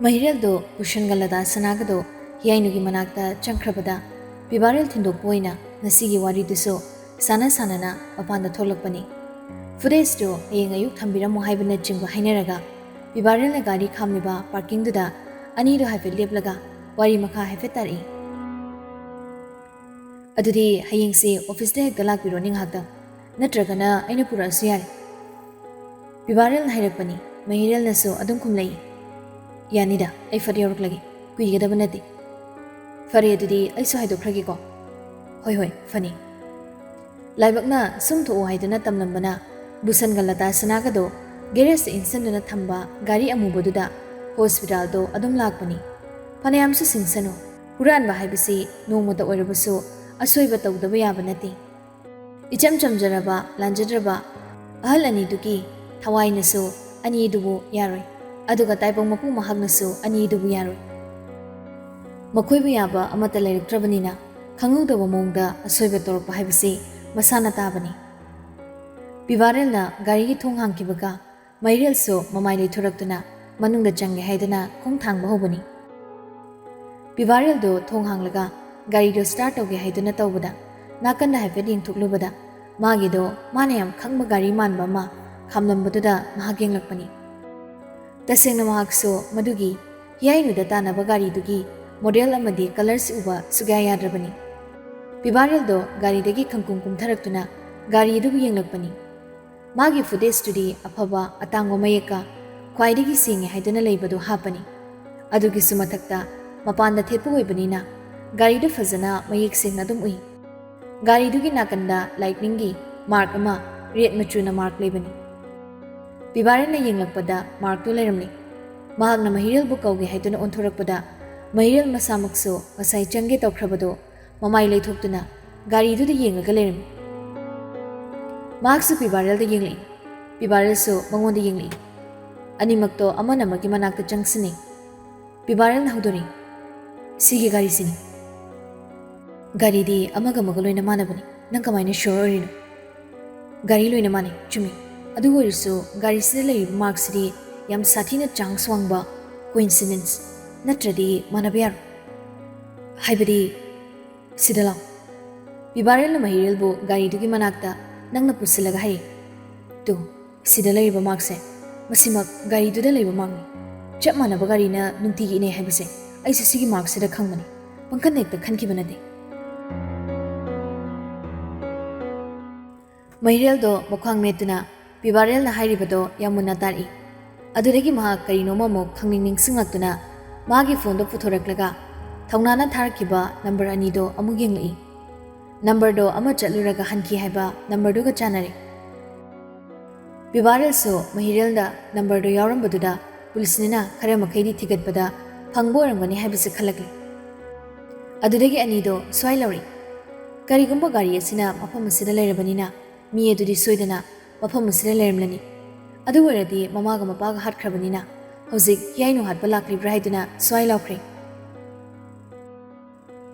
ꯃꯍꯤꯔꯦꯜꯗꯣ ꯄꯨꯁꯟꯒꯜꯂꯗ ꯁꯅꯥꯒꯗꯣ ꯍꯤꯌꯥꯏꯅꯨꯒꯤ ꯃꯅꯥꯛꯇ ꯆꯪꯈ꯭ꯔꯕꯗ ꯕꯤꯕꯥꯔꯦꯜ ꯊꯤꯟꯗꯣꯛꯄ ꯑꯣꯏꯅ ꯉꯁꯤꯒꯤ ꯋꯥꯔꯤꯗꯨꯁꯨ ꯁꯥꯟꯅ ꯃꯄꯥꯟꯗ ꯊꯣꯛꯂꯛꯄꯅꯤ꯫ ꯐꯨꯇꯦꯖꯇꯨ ꯍꯌꯦꯡ ꯑꯌꯨꯛ ꯊꯝꯕꯤꯔꯝꯃꯣ ꯍꯥꯏꯕꯅꯆꯤꯡꯕ ꯍꯥꯏꯅꯔꯒ ꯕꯤꯕꯥꯔꯦꯜꯅ ꯒꯥꯔꯤ ꯈꯥꯝꯂꯤꯕ ꯄꯥꯔꯀꯤꯡꯗꯨꯗ ꯑꯅꯤꯗꯣ ꯍꯥꯏꯐꯦꯠ ꯂꯦꯞꯂꯒ ꯋꯥꯔꯤ ꯃꯈꯥ ꯍꯥꯏꯐꯦꯠ ꯇꯥꯔꯛꯏ꯫ ꯑꯗꯨꯗꯤ ꯍꯌꯦꯡꯁꯦ ꯑꯣꯐꯤꯁꯇ ꯍꯦꯛꯇ ꯂꯥꯛꯄꯤꯔꯣꯅꯦ ꯉꯥꯏꯍꯥꯛꯇꯪ, ꯅꯠꯇ꯭ꯔꯒꯅ ꯑꯩꯅ ꯄꯨꯔꯛꯑꯁꯨ ꯌꯥꯔꯦ꯫ ꯕꯤꯕꯥꯔꯦꯜꯅ ꯍꯥꯏꯔꯛꯄꯅꯤ꯫ ꯃꯍꯤꯔꯦꯜꯅꯁꯨ ꯑꯗꯨꯝ ꯈꯨꯝꯂꯛꯏ꯫ ꯌꯥꯅꯤꯗ, ꯑꯩ ꯐꯠ ꯌꯧꯔꯛꯂꯒꯦ, ꯀꯨꯏꯒꯗꯕ ꯅꯠꯇꯦ꯫ ꯐꯔꯦ ꯑꯗꯨꯗꯤ ꯑꯩꯁꯨ ꯍꯥꯏꯗꯣꯛꯈ꯭ꯔꯒꯦꯀꯣ꯫ ꯍꯣꯏ ꯐꯅꯤ꯫ ꯂꯥꯏꯕꯛꯅ ꯁꯨꯝ ꯊꯣꯛꯑꯣ ꯍꯥꯏꯗꯨꯅ ꯇꯝꯂꯝꯕꯅ ꯕꯨꯁꯟꯒ ꯂꯇꯥ ꯁꯅꯥꯒꯗꯣ ꯒꯦꯔꯦꯖꯇ ꯏꯟꯁꯤꯟꯗꯨꯅ ꯊꯝꯕ ꯒꯥꯔꯤ ꯑꯃꯨꯕꯗꯨꯗ ꯍꯣꯁꯄꯤꯇꯥꯜꯗꯣ ꯑꯗꯨꯝ ꯂꯥꯛꯄꯅꯤ꯫ ꯐꯅꯌꯥꯝꯁꯨ ꯁꯤꯡꯁꯅꯨ, ꯍꯨꯔꯥꯟꯕ ꯍꯥꯏꯕꯁꯤ ꯅꯣꯡꯃꯇ ꯑꯣꯏꯔꯕꯁꯨ ꯑꯁꯣꯏꯕ ꯇꯧꯗꯕ ꯌꯥꯕ ꯅꯠꯇꯦ꯫ ꯏꯆꯝ ꯆꯝꯖꯔꯕ ꯂꯥꯟꯖꯗ꯭ꯔꯕ ꯑꯍꯜ ꯑꯅꯤꯗꯨꯒꯤ ꯊꯋꯥꯏꯅꯁꯨ ꯑꯅꯤꯗꯨꯕꯨ ꯌꯥꯔꯣꯏ, ꯑꯗꯨꯒ ꯇꯥꯏꯕꯪ ꯃꯄꯨ ꯃꯍꯥꯛꯅꯁꯨ ꯑꯅꯤꯗꯨꯕꯨ ꯌꯥꯔꯣꯏ꯫ ꯃꯈꯣꯏꯕꯨ ꯌꯥꯕ ꯑꯃꯠꯇ ꯂꯩꯔꯛꯇ꯭ꯔꯕꯅꯤꯅ ꯈꯪꯍꯧꯗꯕ ꯃꯑꯣꯡꯗ ꯑꯁꯣꯏꯕ ꯇꯧꯔꯛꯄ ꯍꯥꯏꯕꯁꯤ ꯃꯁꯥꯅ ꯇꯥꯕꯅꯤ꯫ ꯕꯤꯕꯥꯔꯦꯜꯅ ꯒꯥꯔꯤꯒꯤ ꯊꯣꯡ ꯍꯥꯡꯈꯤꯕꯒ ꯃꯍꯤꯔꯦꯜꯁꯨ ꯃꯃꯥꯏ ꯂꯩꯊꯣꯔꯛꯇꯨꯅ ꯃꯅꯨꯡꯗ ꯆꯪꯒꯦ ꯍꯥꯏꯗꯨꯅ ꯈꯣꯡ ꯊꯥꯡꯕ ꯍꯧꯕꯅꯤ꯫ ꯕꯤꯕꯥꯔꯦꯜꯗꯣ ꯊꯣꯡ ꯍꯥꯡꯂꯒ ꯒꯥꯔꯤꯗꯣ ꯁ꯭ꯇꯥꯔꯠ ꯇꯧꯒꯦ ꯍꯥꯏꯗꯨꯅ ꯇꯧꯕꯗ ꯅꯥꯀꯟꯗ ꯍꯥꯏꯐꯦꯠ ꯌꯦꯡꯊꯣꯛꯂꯨꯕꯗ ꯃꯥꯒꯤꯗꯣ ꯃꯥꯅ ꯌꯥꯝ ꯈꯪꯕ ꯒꯥꯔꯤ ꯃꯥꯟꯕ ꯑꯃ ꯈꯥꯝꯂꯝꯕꯗꯨꯗ ꯃꯍꯥꯛ ꯌꯦꯡꯂꯛꯄꯅꯤ꯫ ꯇꯁꯦꯡꯅ ꯃꯍꯥꯛꯁꯨ ꯃꯗꯨꯒꯤ ꯍꯤꯌꯥꯏꯅꯨꯗ ꯇꯥꯟꯅꯕ ꯒꯥꯔꯤꯗꯨꯒꯤ ꯃꯣꯗꯦꯜ ꯑꯃꯗꯤ ꯀꯂꯔꯁꯤ ꯎꯕ ꯁꯨꯛꯌꯥ ꯌꯥꯗ꯭ꯔꯕꯅꯤ꯫ ꯕꯤꯕꯥꯔꯦꯜꯗꯣ ꯒꯥꯔꯤꯗꯒꯤ ꯈꯪꯀꯨꯝ ꯀꯨꯝꯊꯔꯛꯇꯨꯅ ꯒꯥꯔꯤ ꯑꯗꯨꯕꯨ ꯌꯦꯡꯂꯛꯄꯅꯤ꯫ ꯃꯥꯒꯤ ꯐꯨꯇꯦꯖꯇꯨꯗꯤ ꯑꯐꯕ ꯑꯇꯥꯡꯕ ꯃꯌꯦꯛꯀ ꯈ꯭ꯋꯥꯏꯗꯒꯤ ꯁꯦꯡꯉꯦ ꯍꯥꯏꯗꯨꯅ ꯂꯩꯕꯗꯨ ꯍꯥꯞꯄꯅꯤ꯫ ꯑꯗꯨꯒꯤꯁꯨ ꯃꯊꯛꯇ ꯃꯄꯥꯟꯗ ꯊꯦꯠꯄ ꯑꯣꯏꯕꯅꯤꯅ ꯒꯥꯔꯤꯗꯨ ꯐꯖꯅ ꯃꯌꯦꯛ ꯁꯦꯡꯅ ꯑꯗꯨꯝ ꯎꯏ꯫ ꯒꯥꯔꯤꯗꯨꯒꯤ ꯅꯥꯀꯟꯗ ꯂꯥꯏꯠꯅꯤꯡꯒꯤ ꯃꯥꯔꯛ ꯑꯃ ꯔꯦꯗ ꯃꯆꯨꯅ ꯃꯥꯔꯛ ꯂꯩꯕꯅꯤ꯫ ꯕꯤꯕꯥꯔꯦꯜꯅ ꯌꯦꯡꯂꯛꯄꯗ ꯃꯥꯔꯛꯇꯨ ꯂꯩꯔꯝꯂꯤ꯫ ꯃꯍꯥꯛꯅ ꯃꯍꯤꯔꯦꯜꯕꯨ ꯀꯧꯒꯦ ꯍꯥꯏꯗꯨꯅ ꯑꯣꯟꯊꯣꯔꯛꯄꯗ ꯃꯍꯤꯔꯦꯜ ꯃꯁꯥꯃꯛꯁꯨ ꯉꯁꯥꯏ ꯆꯪꯒꯦ ꯇꯧꯈ꯭ꯔꯕꯗꯣ ꯃꯃꯥꯏ ꯂꯩꯊꯣꯛꯇꯨꯅ ꯒꯥꯔꯤꯗꯨꯗ ꯌꯦꯡꯂꯒ ꯂꯩꯔꯝꯃꯤ꯫ ꯃꯍꯥꯛꯁꯨ ꯕꯤꯕꯥꯔꯦꯜꯗ ꯌꯦꯡꯂꯛꯏ, ꯕꯤꯕꯥꯔꯦꯜꯁꯨ ꯃꯉꯣꯟꯗ ꯌꯦꯡꯂꯛꯏ꯫ ꯑꯅꯤꯃꯛꯇꯣ ꯑꯃꯅ ꯑꯃꯒꯤ ꯃꯅꯥꯛꯇ ꯆꯪꯁꯤꯟꯅꯩ꯫ ꯕꯤꯕꯥꯔꯦꯜꯅ ꯍꯧꯗꯣꯔꯛꯏ꯫ ꯁꯤꯒꯤ ꯒꯥꯔꯤꯁꯤꯅꯤ꯫ ꯒꯥꯔꯤꯗꯤ ꯑꯃꯒ ꯂꯣꯏꯅ ꯃꯥꯟꯅꯕꯅꯤ, ꯅꯪ ꯀꯃꯥꯏꯅ ꯁ꯭ꯌꯣꯔ ꯑꯣꯏꯔꯤꯅꯣ? ꯒꯥꯔꯤ ꯂꯣꯏꯅ ꯃꯥꯟꯅꯩ, ꯆꯨꯝꯃꯤ꯫ ꯑꯗꯨ ꯑꯣꯏꯔꯁꯨ ꯒꯥꯔꯤꯁꯤꯗ ꯂꯩꯔꯤꯕ ꯃꯥꯔꯛꯁꯤꯗꯤ ꯌꯥꯝ ꯁꯥꯊꯤꯅ ꯆꯥꯡꯁ ꯋꯥꯡꯕ ꯀꯣꯏꯟꯁꯤꯗꯦꯟꯁ, ꯅꯠꯇ꯭ꯔꯗꯤ ꯃꯥꯟꯅꯕ ꯌꯥꯔꯣꯏ꯫ ꯍꯥꯏꯕꯗꯤ ꯁꯤꯗ ꯂꯥꯎ꯫ ꯕꯤꯕꯥꯔꯦꯜꯅ ꯃꯍꯤꯔꯦꯜꯕꯨ ꯒꯥꯔꯤꯗꯨꯒꯤ ꯃꯅꯥꯛꯇ ꯅꯪꯅ ꯄꯨꯁꯤꯜꯂꯒ ꯍꯥꯏꯔꯤ꯫ ꯇꯨ, ꯁꯤꯗ ꯂꯩꯔꯤꯕ ꯃꯥꯔꯛꯁꯦ ꯃꯁꯤꯃꯛ ꯒꯥꯔꯤꯗꯨꯗ ꯂꯩꯕ ꯃꯥꯔꯛꯅꯤ꯫ ꯆꯞ ꯃꯥꯟꯅꯕ ꯒꯥꯔꯤꯅ ꯅꯨꯡꯇꯤꯒꯤ ꯏꯅꯩ ꯍꯥꯏꯕꯁꯦ ꯑꯩꯁꯨ ꯁꯤꯒꯤ ꯃꯥꯔꯛꯁꯤꯗ ꯈꯪꯕꯅꯤ, ꯄꯪꯈꯟ ꯍꯦꯛꯇ ꯈꯟꯈꯤꯕ ꯅꯠꯇꯦ꯫ ꯃꯍꯤꯔꯦꯜꯗꯣ ꯃꯈ꯭ꯋꯥꯡ ꯃꯦꯠꯇꯨꯅ ꯕꯤꯕꯥꯔꯦꯜꯅ ꯍꯥꯏꯔꯤꯕꯗꯣ ꯌꯥꯝ ꯃꯨꯟꯅ ꯇꯥꯔꯛꯏ꯫ ꯑꯗꯨꯗꯒꯤ ꯃꯍꯥꯛ ꯀꯔꯤꯅꯣꯃ ꯑꯃꯨꯛ ꯈꯪꯅꯤꯡ ꯅꯤꯡꯁꯤꯡꯂꯛꯇꯨꯅ ꯃꯥꯒꯤ ꯐꯣꯟꯗꯣ ꯄꯨꯊꯣꯔꯛꯂꯒ ꯊꯧꯅꯥꯅ ꯊꯥꯔꯛꯈꯤꯕ ꯅꯝꯕꯔ ꯑꯅꯤꯗꯣ ꯑꯃꯨꯛ ꯌꯦꯡꯂꯛꯏ꯫ ꯅꯝꯕꯔꯗꯣ ꯑꯃ ꯆꯠꯂꯨꯔꯒ ꯍꯟꯈꯤ ꯍꯥꯏꯕ ꯅꯝꯕꯔꯗꯨꯒ ꯆꯥꯟꯅꯔꯦ꯫ ꯕꯤꯕꯥꯔꯦꯜꯁꯨ ꯃꯍꯤꯔꯦꯜꯗ ꯅꯝꯕꯔꯗꯣ ꯌꯥꯎꯔꯝꯕꯗꯨꯗ ꯄꯨꯂꯤꯁꯅꯤꯅ ꯈꯔ ꯃꯈꯩꯗꯤ ꯊꯤꯒꯠꯄꯗ ꯐꯪꯕ ꯑꯣꯏꯔꯝꯒꯅꯤ ꯍꯥꯏꯕꯁꯤ ꯈꯜꯂꯛꯂꯤ꯫ ꯑꯗꯨꯗꯒꯤ ꯑꯅꯤꯗꯣ ꯁ꯭ꯋꯥꯏ ꯂꯧꯔꯛꯏ꯫ ꯀꯔꯤꯒꯨꯝꯕ ꯒꯥꯔꯤ ꯑꯁꯤꯅ ꯃꯐꯝ ꯑꯁꯤꯗ ꯂꯩꯔꯕꯅꯤꯅ ꯃꯤ ꯑꯗꯨꯗꯤ ꯁꯣꯏꯗꯅ ꯃꯐꯝ ꯑꯁꯤꯗ ꯂꯩꯔꯝꯂꯅꯤ꯫ ꯑꯗꯨ ꯑꯣꯏꯔꯗꯤ ꯃꯃꯥꯒ ꯃꯄꯥꯒ ꯍꯥꯠꯈ꯭ꯔꯕꯅꯤꯅ ꯍꯧꯖꯤꯛ ꯍꯤꯌꯥꯏꯅꯨ ꯍꯥꯠꯄ ꯂꯥꯛꯂꯤꯕ꯭ꯔꯥ ꯍꯥꯏꯗꯨꯅ ꯁ꯭ꯋꯥꯏ ꯂꯥꯎꯈ꯭ꯔꯦ꯫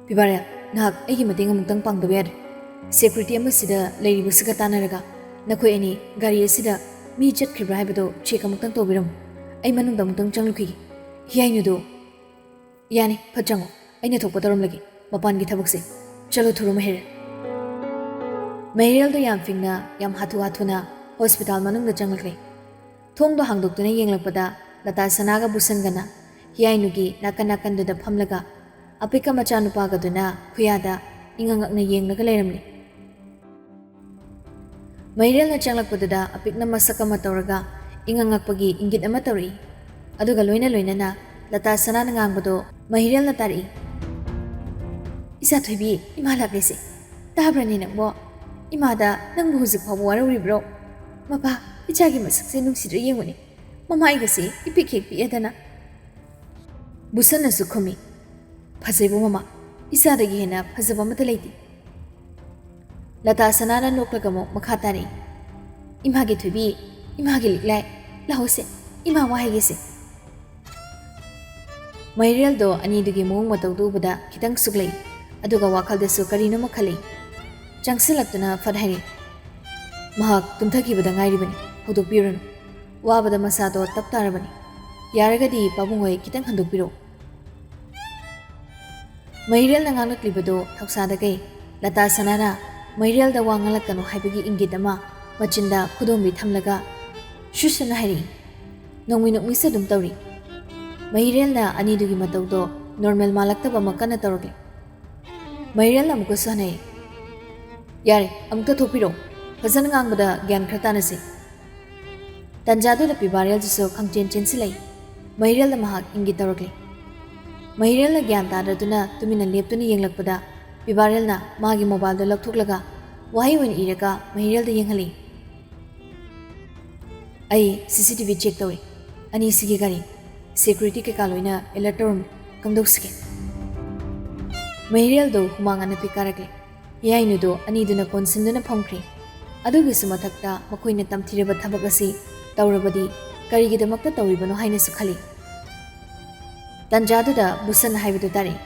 ꯕꯤꯕꯥꯔꯦꯜ, ꯅꯍꯥꯛ ꯑꯩꯒꯤ ꯃꯇꯦꯡ ꯑꯃꯨꯛꯇꯪ ꯄꯥꯡꯗꯕ ꯌꯥꯗ꯭ꯔꯦ꯫ ꯁꯦꯀ꯭ꯌꯨꯔꯤꯇꯤ ꯑꯃꯁꯤꯗ ꯂꯩꯔꯤꯕꯁꯤꯒ ꯇꯥꯟꯅꯔꯒ ꯅꯈꯣꯏ ꯑꯅꯤ ꯒꯥꯔꯤ ꯑꯁꯤꯗ ꯃꯤ ꯆꯠꯈ꯭ꯔꯤꯕ꯭ꯔꯥ ꯍꯥꯏꯕꯗꯣ ꯆꯦꯛ ꯑꯃꯨꯛꯇꯪ ꯇꯧꯕꯤꯔꯝꯃꯨ꯫ ꯑꯩ ꯃꯅꯨꯡꯗ ꯑꯃꯨꯛꯇꯪ ꯆꯪꯂꯨꯈꯤꯒꯦ꯫ ꯍꯤꯌꯥꯏꯅꯨꯗꯣ ꯌꯥꯅꯤ, ꯐꯠ ꯆꯪꯉꯣ, ꯑꯩꯅ ꯊꯣꯛꯄ ꯇꯧꯔꯝꯂꯒꯦ ꯃꯄꯥꯟꯒꯤ ꯊꯕꯛꯁꯦ꯫ ꯆꯠꯂꯣ ꯊꯨꯔꯣ ꯃꯍꯤꯔꯦꯜ꯫ ꯃꯍꯤꯔꯦꯜꯗꯣ ꯌꯥꯝ ꯐꯤꯡꯅ ꯌꯥꯝ ꯍꯥꯊꯨꯅ ꯍꯣꯁꯄꯤꯇꯥꯜ ꯃꯅꯨꯡꯗ ꯆꯪꯂꯛꯂꯦ꯫ ꯊꯣꯡꯗꯣ ꯍꯥꯡꯗꯣꯛꯇꯨꯅ ꯌꯦꯡꯂꯛꯄꯗ ꯂꯇꯥ ꯁꯅꯥꯒ ꯕꯨꯁꯟꯒꯅ ꯍꯤꯌꯥꯏꯅꯨꯒꯤ ꯅꯥꯀꯟꯗꯨꯗ ꯐꯝꯂꯒ ꯑꯄꯤꯛꯄ ꯃꯆꯥꯅꯨꯄꯥꯒꯗꯨꯅ ꯈꯨꯌꯥꯗ ꯏꯉꯛꯉꯛꯅ ꯌꯦꯡꯂꯒ ꯂꯩꯔꯝꯂꯤ꯫ ꯃꯍꯤꯔꯦꯜꯅ ꯆꯪꯂꯛꯄꯗꯨꯗ ꯑꯄꯤꯛꯅ ꯃꯁꯛ ꯑꯃ ꯇꯧꯔꯒ ꯏꯉꯛꯉꯛꯄꯒꯤ ꯏꯪꯒꯤꯠ ꯑꯃ ꯇꯧꯔꯛꯏ꯫ ꯑꯗꯨꯒ ꯂꯣꯏꯅꯅ ꯂꯇꯥ ꯁꯅꯥꯅ ꯉꯥꯡꯕꯗꯣ ꯃꯍꯤꯔꯦꯜꯅ ꯇꯥꯔꯛꯏ꯫ ꯏꯆꯥꯊꯣꯏꯕꯤ, ꯏꯃꯥ ꯂꯥꯛꯂꯤꯁꯦ ꯇꯥꯕ꯭ꯔꯅꯦ ꯅꯪꯕꯣ? ꯏꯃꯥꯗ ꯅꯪꯕꯨ ꯍꯧꯖꯤꯛ ꯐꯥꯎꯕ ꯋꯥꯔꯧꯔꯤꯕ꯭ꯔꯣ? ꯃꯄꯥ, ꯏꯆꯥꯒꯤ ꯃꯁꯛꯁꯦ ꯅꯨꯡꯁꯤꯗ꯭ꯔ ꯌꯦꯡꯉꯨꯅꯦ, ꯃꯃꯥꯏꯒꯁꯦ ꯏꯄꯤꯛ ꯍꯦꯛ ꯄꯤꯛꯑꯗꯅ꯫ ꯕꯨꯁꯟꯅꯁꯨ ꯈꯨꯝꯃꯤ꯫ ꯐꯖꯩꯕꯣ ꯃꯃꯥ, ꯏꯆꯥꯗꯒꯤ ꯍꯦꯟꯅ ꯐꯖꯕ ꯑꯃꯠꯇ ꯂꯩꯇꯦ꯫ ꯂꯇꯥ ꯁꯅꯥꯅ ꯅꯣꯛꯂꯒ ꯑꯃꯨꯛ ꯃꯈꯥ ꯇꯥꯔꯛꯏ꯫ ꯏꯃꯥꯒꯤ ꯊꯣꯏꯕꯤ, ꯏꯃꯥꯒꯤ ꯂꯤꯛꯂꯥꯏ, ꯂꯥꯛꯑꯣꯁꯦ, ꯏꯃꯥ ꯋꯥ ꯍꯥꯏꯒꯦꯁꯦ꯫ ꯃꯍꯤꯔꯦꯜꯗꯣ ꯑꯅꯤꯗꯨꯒꯤ ꯃꯑꯣꯡ ꯃꯇꯧꯗꯨ ꯎꯕꯗ ꯈꯤꯇꯪ ꯁꯨꯛꯂꯛꯏ, ꯑꯗꯨꯒ ꯋꯥꯈꯜꯗꯁꯨ ꯀꯔꯤꯅꯣꯃ ꯈꯜꯂꯛꯏ꯫ ꯆꯪꯁꯤꯜꯂꯛꯇꯨꯅ ꯐꯠ ꯍꯥꯏꯔꯛꯏ꯫ ꯃꯍꯥꯛ ꯇꯨꯝꯊꯈꯤꯕꯗ ꯉꯥꯏꯔꯤꯕꯅꯤ, ꯍꯧꯗꯣꯛꯄꯤꯔꯨꯅꯨ, ꯋꯥꯕꯗ ꯃꯁꯥꯗꯣ ꯇꯞ ꯇꯥꯔꯕꯅꯤ꯫ ꯌꯥꯔꯒꯗꯤ ꯄꯥꯕꯨꯡ ꯍꯣꯏ ꯈꯤꯇꯪ ꯍꯟꯗꯣꯛꯄꯤꯔꯣ ꯃꯍꯤꯔꯦꯜꯅ ꯉꯥꯡꯂꯛꯂꯤꯕꯗꯣ ꯊꯧꯁꯥꯗꯈꯩ ꯂꯇꯥ ꯁꯅꯥꯅ ꯃꯍꯤꯔꯦꯜꯗ ꯋꯥ ꯉꯥꯡꯂꯛꯀꯅꯨ ꯍꯥꯏꯕꯒꯤ ꯏꯪꯒꯤꯠ ꯑꯃ ꯃꯆꯤꯟꯗ ꯈꯨꯗꯣꯝꯕꯤ ꯊꯝꯂꯒ ꯁꯨꯁꯅ ꯍꯥꯏꯔꯛꯏ ꯅꯣꯡꯃꯩ ꯅꯣꯛꯃꯤꯁ ꯑꯗꯨꯝ ꯇꯧꯔꯤ ꯃꯍꯤꯔꯦꯜꯅ ꯑꯅꯤꯗꯨꯒꯤ ꯃꯇꯧꯗꯣ ꯅꯣꯔꯃꯦꯜ ꯃꯥꯜꯂꯛꯇꯕ ꯑꯃ ꯀꯟꯅ ꯇꯧꯔꯛꯂꯤ ꯃꯍꯤꯔꯦꯜꯅ ꯑꯃꯨꯛꯀꯁꯨ ꯍꯟꯅꯩ ꯌꯥꯔꯦ ꯑꯃꯨꯛꯇ ꯊꯣꯛꯄꯤꯔꯣ ꯐꯖꯅ ꯉꯥꯡꯕꯗ ꯒ꯭ꯌꯥꯟ ꯈꯔ ꯇꯥꯅꯁꯤ ꯇꯟꯖꯥꯗꯨꯗ ꯄꯤꯕꯥꯔꯦꯜꯗꯨꯁꯨ ꯈꯪꯆꯦꯟ ꯆꯦꯟꯁꯤꯜꯂꯛꯏ ꯃꯍꯤꯔꯦꯜꯗ ꯃꯍꯥꯛ ꯏꯪꯒꯤꯠ ꯇꯧꯔꯛꯂꯤ ꯃꯍꯤꯔꯦꯜꯅ ꯒ꯭ꯌꯥꯟ ꯇꯥꯗ꯭ꯔꯗꯨꯅ ꯇꯨꯃꯤꯟꯅ ꯂꯦꯞꯇꯨꯅ ꯌꯦꯡꯂꯛꯄꯗ ꯄꯤꯕꯥꯔꯦꯜꯅ ꯃꯥꯒꯤ ꯃꯣꯕꯥꯏꯜꯗꯣ ꯂꯧꯊꯣꯛꯂꯒ ꯋꯥꯍꯩ ꯑꯣꯏꯅ ꯏꯔꯒ ꯃꯍꯤꯔꯦꯜꯗ ꯌꯦꯡꯍꯜꯂꯤ ꯑꯩ CCTV ꯆꯦꯛ ꯇꯧꯏ ꯑꯅꯤꯁꯤꯒꯤ ꯒꯥꯔꯤ ꯁꯦꯀ꯭ꯌꯨꯔꯤꯇꯤ ꯀꯩꯀꯥ ꯂꯣꯏꯅ ꯑꯦꯂꯔꯠ ꯇꯧꯔꯝꯃꯤ ꯀꯝꯗꯧꯁꯤꯒꯦ ꯃꯍꯤꯔꯦꯜꯗꯣ ꯍꯨꯃꯥꯡ ꯑꯅꯞꯄꯤ ꯀꯥꯔꯛꯂꯦ ꯌꯥꯏꯅꯨꯗꯣ ꯑꯅꯤꯗꯨꯅ ꯀꯣꯟꯁꯤꯟꯗꯨꯅ ꯐꯝꯈ꯭ꯔꯦ ꯑꯗꯨꯒꯤꯁꯨ ꯃꯊꯛꯇ ꯃꯈꯣꯏꯅ ꯇꯝꯊꯤꯔꯕ ꯊꯕꯛ ꯑꯁꯤ ꯇꯧꯔꯕꯗꯤ ꯀꯔꯤꯒꯤꯗꯃꯛꯇ ꯇꯧꯔꯤꯕꯅꯣ ꯍꯥꯏꯅꯁꯨ ꯈꯜꯂꯤ ꯇꯟꯖꯥꯗꯨꯗ ꯕꯨꯁꯟ ꯍꯥꯏꯕꯗꯨ ꯇꯥꯔꯛꯏ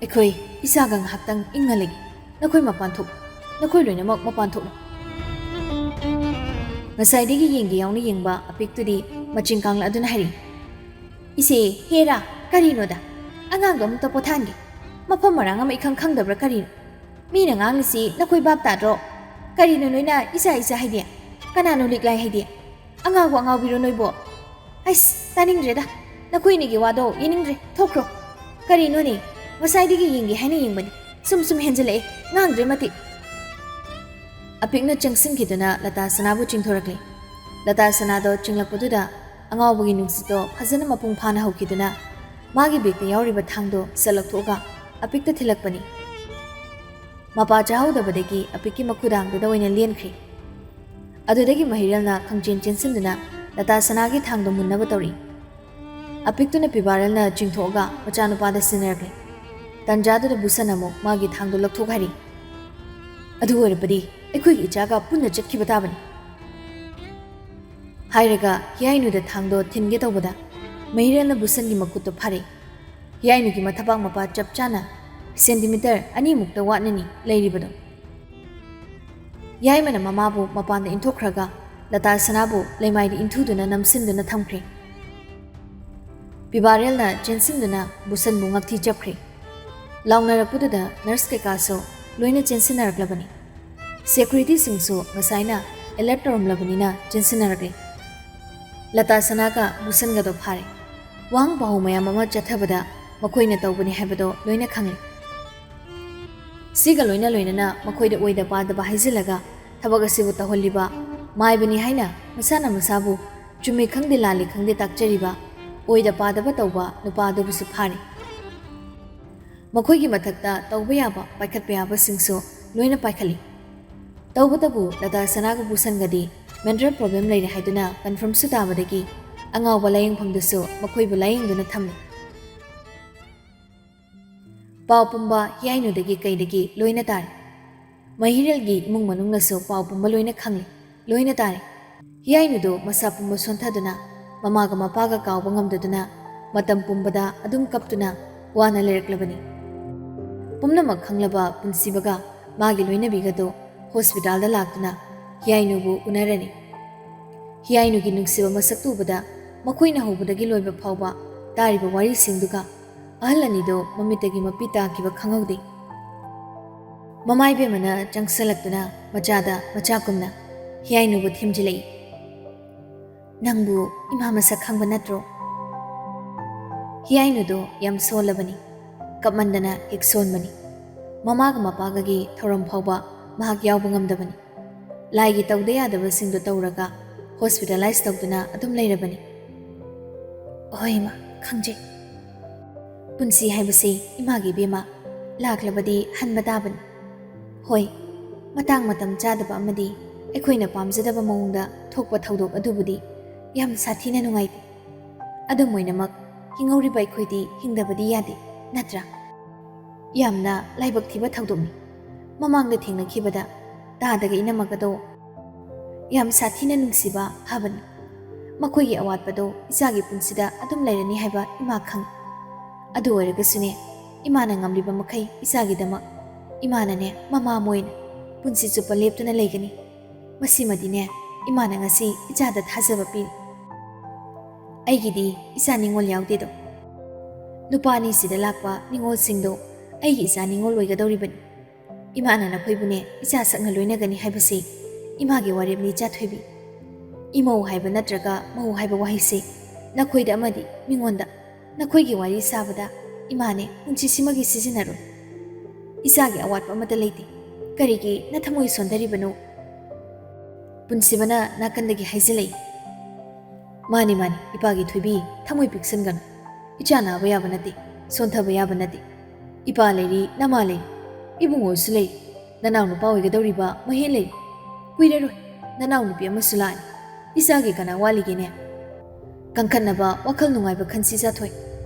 ꯑꯩꯈꯣꯏ ꯏꯆꯥꯒ ꯉꯥꯏꯍꯥꯛꯇꯪ ꯏꯪꯍꯜꯂꯒꯦ ꯅꯈꯣꯏ ꯃꯄꯥꯟ ꯊꯣꯛ ꯅꯈꯣꯏ ꯂꯣꯏꯅꯃꯛ ꯃꯄꯥꯟ ꯊꯣꯛꯂꯣ ꯉꯁꯥꯏꯗꯒꯤ ꯌꯦꯡꯒꯦ ꯌꯥꯎꯅ ꯌꯦꯡꯕ ꯑꯄꯤꯛꯇꯨꯗꯤ ꯃꯆꯤꯡ ꯀꯥꯡꯂꯛꯑꯗꯨꯅ ꯍꯥꯏꯔꯤ ꯏꯆꯦ ꯍꯦꯔꯥ ꯀꯔꯤꯅꯣꯗ ꯑꯉꯥꯡꯗꯣ ꯑꯃꯨꯛꯇ ꯄꯣꯊꯥꯟꯒꯦ ꯃꯐꯝ ꯃꯔꯥꯡ ꯑꯃ ꯏꯈꯪ ꯈꯪꯗꯕ꯭ꯔꯥ ꯀꯔꯤꯅꯣ ꯃꯤꯅ ꯉꯥꯡꯂꯤꯁꯤ ꯅꯈꯣꯏ ꯚꯥꯞ ꯇꯥꯗ꯭ꯔꯣ ꯀꯔꯤꯅꯣ ꯅꯣꯏꯅ ꯏꯆꯥ ꯏꯆꯥ ꯍꯥꯏꯗꯤ ꯀꯅꯥꯅꯣ ꯂꯤꯛꯂꯥꯏ ꯍꯥꯏꯗꯤ ꯑꯉꯥꯎꯕ ꯑꯉꯥꯎꯕꯤꯔꯣ ꯅꯣꯏꯕꯣ ꯑꯩꯁ ꯇꯥꯅꯤꯡꯗ꯭ꯔꯦꯗ ꯅꯈꯣꯏꯅꯤꯒꯤ ꯋꯥꯗꯣ ꯌꯦꯡꯅꯤꯡꯗ꯭ꯔꯦ ꯊꯣꯛꯈ꯭ꯔꯣ ꯀꯔꯤꯅꯣꯅꯦ ꯉꯁꯥꯏꯗꯒꯤ ꯌꯦꯡꯒꯦ ꯍꯥꯏꯅ ꯌꯦꯡꯕꯅꯤ ꯁꯨꯝ ꯍꯦꯟꯖꯜꯂꯛꯑꯦ ꯉꯥꯡꯗ꯭ꯔꯦ ꯃꯇꯤꯛ ꯑꯄꯤꯛꯅ ꯆꯪꯁꯤꯟꯈꯤꯗꯨꯅ ꯂꯇꯥ ꯁꯅꯥꯕꯨ ꯆꯤꯡꯊꯣꯔꯛꯂꯤ ꯂꯇꯥ ꯁꯅꯥꯗꯣ ꯆꯤꯡꯂꯛꯄꯗꯨꯗ ꯑꯉꯥꯎꯕꯒꯤ ꯅꯨꯡꯁꯤꯠꯇꯣ ꯐꯖꯅ ꯃꯄꯨꯡ ꯐꯥꯅ ꯍꯧꯈꯤꯗꯨꯅ ꯃꯥꯒꯤ ꯕꯦꯛꯇ ꯌꯥꯎꯔꯤꯕ ꯊꯥꯡꯗꯣ ꯁꯠꯂꯛꯊꯣꯛꯑꯒ ꯑꯄꯤꯛꯇ ꯊꯤꯜꯂꯛꯄꯅꯤ ꯃꯄꯥ ꯆꯥꯍꯧꯗꯕꯗꯒꯤ ꯑꯄꯤꯛꯀꯤ ꯃꯈꯨꯗꯥꯡꯗꯨꯗ ꯑꯣꯏꯅ ꯂꯦꯟꯈ꯭ꯔꯤ ꯑꯗꯨꯗꯒꯤ ꯃꯍꯤꯔꯦꯜꯅ ꯈꯪꯆꯦꯟ ꯆꯦꯟꯁꯤꯟꯗꯨꯅ ꯂꯇꯥ ꯁꯅꯥꯒꯤ ꯊꯥꯡꯗꯣ ꯃꯨꯟꯅꯕ ꯇꯧꯔꯤ ꯑꯄꯤꯛꯇꯨꯅ ꯄꯤꯕꯥꯔꯦꯜꯅ ꯆꯤꯡꯊꯣꯛꯑꯒ ꯃꯆꯥꯅꯨꯄꯥꯗ ꯁꯤꯟꯅꯔꯛꯂꯤ ꯇꯟꯖꯥꯗꯨꯗ ꯕꯨꯁꯟ ꯑꯃꯨꯛ ꯃꯥꯒꯤ ꯊꯥꯡꯗꯣ ꯂꯧꯊꯣꯛ ꯍꯥꯏꯔꯤ ꯑꯗꯨ ꯑꯣꯏꯔꯕꯗꯤ ꯑꯩꯈꯣꯏꯒꯤ ꯏꯆꯥꯒ ꯄꯨꯟꯅ ꯆꯠꯈꯤꯕ ꯇꯥꯕꯅꯤ ꯍꯥꯏꯔꯒ ꯍꯤꯌꯥꯏꯅꯨꯗ ꯊꯥꯡꯗꯣ ꯊꯤꯟꯒꯦ ꯇꯧꯕꯗ ꯃꯍꯤꯔꯦꯜꯅ ꯕꯨꯁꯟꯒꯤ ꯃꯈꯨꯠꯇꯣ ꯐꯥꯔꯛꯏ ꯍꯤꯌꯥꯏꯅꯨꯒꯤ ꯃꯊꯕꯥꯛ ꯃꯄꯥ ꯆꯞ ꯆꯥꯅ ꯁꯦꯟꯇꯤꯃꯤꯇꯔ 2ꯃꯨꯛꯇ ꯋꯥꯠꯅꯅꯤ ꯂꯩꯔꯤꯕꯗꯣ ꯌꯥꯏꯃꯅ ꯃꯃꯥꯕꯨ ꯃꯄꯥꯟꯗ ꯏꯟꯊꯣꯛꯈ꯭ꯔꯒ ꯂꯇꯥ ꯁꯅꯥꯕꯨ ꯂꯩꯃꯥꯏꯗ ꯏꯟꯊꯨꯗꯨꯅ ꯅꯝꯁꯤꯟꯗꯨꯅ ꯊꯝꯈ꯭ꯔꯦ ꯄꯤꯕꯥꯔꯦꯜꯅ ꯆꯦꯟꯁꯤꯟꯗꯨꯅ ꯕꯨꯁꯟꯕꯨ ꯉꯛꯊꯤ ꯆꯞꯈ꯭ꯔꯦ ꯂꯥꯎꯅꯔꯛꯄꯗꯨꯗ ꯅꯔꯁ ꯀꯩꯀꯥꯁꯨ ꯂꯣꯏꯅ ꯆꯦꯟꯁꯤꯟꯅꯔꯛꯂꯕꯅꯤ ꯁꯦꯀ꯭ꯌꯨꯔꯤꯇꯤꯁꯤꯡꯁꯨ ꯉꯁꯥꯏꯅ ꯑꯦꯂꯔꯠ ꯇꯧꯔꯝꯂꯕꯅꯤꯅ ꯆꯦꯟꯁꯤꯟꯅꯔꯛꯂꯤ ꯂꯇꯥ ꯁꯅꯥꯒ ꯕꯨꯁꯟꯒꯗꯣ ꯐꯥꯔꯦ ꯋꯥꯍꯪ ꯄꯥꯎ ꯃꯌꯥꯝ ꯑꯃ ꯆꯠꯊꯕꯗ ꯃꯈꯣꯏꯅ ꯇꯧꯕꯅꯤ ꯍꯥꯏꯕꯗꯣ ꯂꯣꯏꯅ ꯈꯪꯂꯤ ꯁꯤꯒ ꯂꯣꯏꯅꯅ ꯃꯈꯣꯏꯗ ꯑꯣꯏꯗ ꯄꯥꯗꯕ ꯍꯥꯏꯖꯤꯜꯂꯒ ꯊꯕꯛ ꯑꯁꯤꯕꯨ ꯇꯧꯍꯜꯂꯤꯕ ꯃꯥꯏꯕꯅꯤ ꯍꯥꯏꯅ ꯃꯁꯥꯅ ꯃꯁꯥꯕꯨ ꯆꯨꯝꯃꯤ ꯈꯪꯗꯦ ꯂꯥꯜꯂꯤ ꯈꯪꯗꯦ ꯇꯥꯛꯆꯔꯤꯕ ꯑꯣꯏꯗ ꯄꯥꯗꯕ ꯇꯧꯕ ꯅꯨꯄꯥꯗꯨꯕꯨꯁꯨ ꯐꯥꯔꯤ ꯃꯈꯣꯏꯒꯤ ꯃꯊꯛꯇ ꯇꯧꯕ ꯌꯥꯕ ꯄꯥꯏꯈꯠꯄ ꯌꯥꯕꯁꯤꯡꯁꯨ ꯂꯣꯏꯅ ꯄꯥꯏꯈꯠꯂꯤ ꯇꯧꯕꯇꯕꯨ ꯂꯇꯥ ꯁꯅꯥꯒ ꯕꯨꯁꯟꯒꯗꯤ ꯃꯦꯟꯇꯦꯜ ꯄ꯭ꯔꯣꯕ꯭ꯂꯦꯝ ꯂꯩꯔꯦ ꯍꯥꯏꯗꯨꯅ ꯀꯟꯐꯔꯝꯁꯨ ꯇꯥꯕꯗꯒꯤ ꯑꯉꯥꯎꯕ ꯂꯥꯌꯦꯡꯐꯝꯗꯁꯨ ꯃꯈꯣꯏꯕꯨ ꯂꯥꯌꯦꯡꯗꯨꯅ ꯊꯝꯂꯤ ꯄꯥꯎ ꯄꯨꯝꯕ ꯍꯤꯌꯥꯏꯅꯨꯗꯒꯤ ꯀꯩꯗꯒꯤ ꯂꯣꯏꯅ ꯇꯥꯔꯦ ꯃꯍꯤꯔꯦꯜꯒꯤ ꯏꯃꯨꯡ ꯃꯅꯨꯡꯅꯁꯨ ꯄꯥꯎ ꯄꯨꯝꯕ ꯂꯣꯏꯅ ꯈꯪꯂꯤ ꯂꯣꯏꯅ ꯇꯥꯔꯦ ꯍꯤꯌꯥꯏꯅꯨꯗꯣ ꯃꯁꯥ ꯄꯨꯝꯕ ꯁꯣꯟꯊꯗꯨꯅ ꯃꯃꯥꯒ ꯃꯄꯥꯒ ꯀꯥꯎꯕ ꯉꯝꯗꯗꯨꯅ ꯃꯇꯝ ꯄꯨꯝꯕꯗ ꯑꯗꯨꯝ ꯀꯞꯇꯨꯅ ꯋꯥꯅ ꯂꯩꯔꯛꯂꯕꯅꯤ ꯄꯨꯝꯅꯃꯛ ꯈꯪꯂꯕ ꯄꯨꯟꯁꯤꯕꯒ ꯃꯥꯒꯤ ꯂꯣꯏꯅꯕꯤꯒꯗꯣ ꯍꯣꯁꯄꯤꯇꯥꯜꯗ ꯂꯥꯛꯇꯨꯅ ꯍꯤꯌꯥꯏꯅꯨꯕꯨ ꯎꯅꯔꯅꯤ ꯍꯤꯌꯥꯏꯅꯨꯒꯤ ꯅꯨꯡꯁꯤꯕ ꯃꯁꯛꯇꯨ ꯎꯕꯗ ꯃꯈꯣꯏꯅ ꯍꯧꯕꯗꯒꯤ ꯂꯣꯏꯕ ꯐꯥꯎꯕ ꯇꯥꯔꯤꯕ ꯋꯥꯔꯤꯁꯤꯡꯗꯨꯒ ꯑꯍꯜ ꯑꯅꯤꯗꯣ ꯃꯃꯤꯠꯇꯒꯤ ꯃꯄꯤ ꯇꯥꯈꯤꯕ ꯈꯪꯍꯧꯗꯦ ꯃꯃꯥꯏꯕꯦꯝꯃꯅ ꯆꯪꯁꯜꯂꯛꯇꯨꯅ ꯃꯆꯥꯗ ꯃꯆꯥꯒꯨꯝꯅ ꯍꯤꯌꯥꯏꯅꯨꯕꯨ ꯊꯦꯝꯖꯤꯜꯂꯛꯏ ꯅꯪꯕꯨ ꯏꯃꯥ ꯃꯁꯛ ꯈꯪꯕ ꯅꯠꯇ꯭ꯔꯣ ꯍꯤꯌꯥꯏꯅꯨꯗꯣ ꯌꯥꯝ ꯁꯣꯜꯂꯕꯅꯤ ꯀꯞꯃꯟꯗꯅ ꯍꯦꯛ ꯁꯣꯟꯕꯅꯤ ꯃꯃꯥꯒ ꯃꯄꯥꯒꯒꯤ ꯊꯧꯔꯝ ꯐꯥꯎꯕ ꯃꯍꯥꯛ ꯌꯥꯎꯕ ꯉꯝꯗꯕꯅꯤ ꯂꯥꯏꯒꯤ ꯇꯧꯗ ꯌꯥꯗꯕꯁꯤꯡꯗꯨ ꯇꯧꯔꯒ ꯍꯣꯁꯄꯤꯇꯥꯂꯥꯏꯁ ꯇꯧꯗꯨꯅ ꯑꯗꯨꯝ ꯂꯩꯔꯕꯅꯤ ꯍꯣꯏ ꯏꯃꯥ ꯈꯪꯖꯩ ꯄꯨꯟꯁꯤ ꯍꯥꯏꯕꯁꯤ ꯏꯃꯥꯒꯤ ꯏꯕꯦꯝꯃ ꯂꯥꯛꯂꯕꯗꯤ ꯍꯟꯕ ꯇꯥꯕꯅꯤ ꯍꯣꯏ ꯃꯇꯥꯡ ꯃꯇꯝ ꯆꯥꯗꯕ ꯑꯃꯗꯤ ꯑꯩꯈꯣꯏꯅ ꯄꯥꯝꯖꯗꯕ ꯃꯑꯣꯡꯗ ꯊꯣꯛꯄ ꯊꯧꯗꯣꯛ ꯑꯗꯨꯕꯨꯗꯤ ꯌꯥꯝ ꯁꯥꯊꯤꯅ ꯅꯨꯡꯉꯥꯏꯇꯦ ꯑꯗꯨꯝ ꯑꯣꯏꯅꯃꯛ ꯍꯤꯡꯍꯧꯔꯤꯕ ꯑꯩꯈꯣꯏꯗꯤ ꯍꯤꯡꯗꯕꯗꯤ ꯌꯥꯗꯦ ꯅꯠꯇ꯭ꯔꯥ ꯌꯥꯝꯅ ꯂꯥꯏꯕꯛ ꯊꯤꯕ ꯊꯧꯗꯣꯛꯅꯤ ꯃꯃꯥꯡꯗ ꯊꯦꯡꯅꯈꯤꯕꯗ ꯇꯥꯗꯒ ꯏꯅꯝꯃꯒꯗꯣ ꯌꯥꯝ ꯁꯥꯊꯤꯅ ꯅꯨꯡꯁꯤꯕ ꯐꯕꯅꯤ ꯃꯈꯣꯏꯒꯤ ꯑꯋꯥꯠꯄꯗꯣ ꯏꯆꯥꯒꯤ ꯄꯨꯟꯁꯤꯗ ꯑꯗꯨꯝ ꯂꯩꯔꯅꯤ ꯍꯥꯏꯕ ꯏꯃꯥ ꯈꯪꯏ ꯑꯗꯨ ꯑꯣꯏꯔꯒꯁꯨꯅꯦ ꯏꯃꯥꯅ ꯉꯝꯂꯤꯕ ꯃꯈꯩ ꯏꯆꯥꯒꯤꯗꯃꯛ ꯏꯃꯥꯅꯅꯦ ꯃꯃꯥ ꯃꯣꯏꯅ ꯄꯨꯟꯁꯤ ꯆꯨꯞꯄ ꯂꯦꯞꯇꯨꯅ ꯂꯩꯒꯅꯤ ꯃꯁꯤꯃꯗꯤꯅꯦ ꯏꯃꯥꯅ ꯉꯁꯤ ꯏꯆꯥꯗ ꯊꯥꯖꯕ ꯄꯤꯔꯤ ꯑꯩꯒꯤꯗꯤ ꯏꯆꯥ ꯅꯤꯡꯉꯣꯜ ꯌꯥꯎꯗꯦꯗꯣ ꯅꯨꯄꯥꯅꯤ ꯁꯤꯗ ꯂꯥꯛꯄ ꯅꯤꯡꯉꯣꯜꯁꯤꯡꯗꯣ ꯑꯩꯒꯤ ꯏꯆꯥ ꯅꯤꯡꯉꯣꯜ ꯑꯣꯏꯒꯗꯧꯔꯤꯕꯅꯤ ꯏꯃꯥꯅ ꯅꯈꯣꯏꯕꯨꯅꯦ ꯏꯆꯥ ꯁꯛꯅ ꯂꯣꯏꯅꯒꯅꯤ ꯍꯥꯏꯕꯁꯤ ꯏꯃꯥꯒꯤ ꯋꯥꯔꯦꯞꯅꯤ ꯏꯆꯥꯊꯣꯏꯕꯤ ꯏꯃꯧ ꯍꯥꯏꯕ ꯅꯠꯇ꯭ꯔꯒ ꯃꯧ ꯍꯥꯏꯕ ꯋꯥꯍꯩꯁꯤ ꯅꯈꯣꯏꯗ ꯑꯃꯗꯤ ꯃꯤꯉꯣꯟꯗ ꯅꯈꯣꯏꯒꯤ ꯋꯥꯔꯤ ꯁꯥꯕꯗ ꯏꯃꯥꯅꯦ ꯄꯨꯟꯁꯤꯁꯤꯃꯒꯤ ꯁꯤꯖꯤꯟꯅꯔꯣꯏ ꯏꯆꯥꯒꯤ ꯑꯋꯥꯠꯄ ꯑꯃꯠꯇ ꯂꯩꯇꯦ ꯀꯔꯤꯒꯤ ꯅꯊꯃꯣꯏ ꯁꯣꯟꯊꯔꯤꯕꯅꯣ ꯄꯨꯟꯁꯤꯕꯅ ꯅꯥꯀꯟꯗꯒꯤ ꯍꯥꯏꯖꯤꯜꯂꯛꯏ ꯃꯥꯅꯤ ꯃꯥꯅꯤ ꯏꯄꯥꯒꯤ ꯊꯣꯏꯕꯤ ꯊꯃꯣꯏ ꯄꯤꯛꯁꯟꯒꯅꯨ ꯏꯆꯥ ꯅꯥꯕ ꯌꯥꯕ ꯅꯠꯇꯦ ꯁꯣꯟꯊꯕ ꯌꯥꯕ ꯅꯠꯇꯦ ꯏꯄꯥ ꯂꯩꯔꯤ ꯅꯃꯥ ꯂꯩꯔꯤ ꯏꯕꯨꯡꯉꯣꯁꯨ ꯂꯩ ꯅꯅꯥꯎ ꯅꯨꯄꯥ ꯑꯣꯏꯒꯗꯧꯔꯤꯕ ꯃꯍꯦꯟ ꯂꯩꯔꯤ ꯀꯨꯏꯔꯔꯣꯏ ꯅꯅꯥꯎ ꯅꯨꯄꯤ ꯑꯃꯁꯨ ꯂꯥꯛꯑꯅꯤ ꯏꯆꯥꯒꯤ ꯀꯅꯥ ꯋꯥꯠꯂꯤꯒꯦꯅꯦ ꯀꯟꯈꯠꯅꯕ ꯋꯥꯈꯜ ꯅꯨꯡꯉꯥꯏꯕ ꯈꯟꯁꯤ ꯏꯆꯥꯊꯣꯏ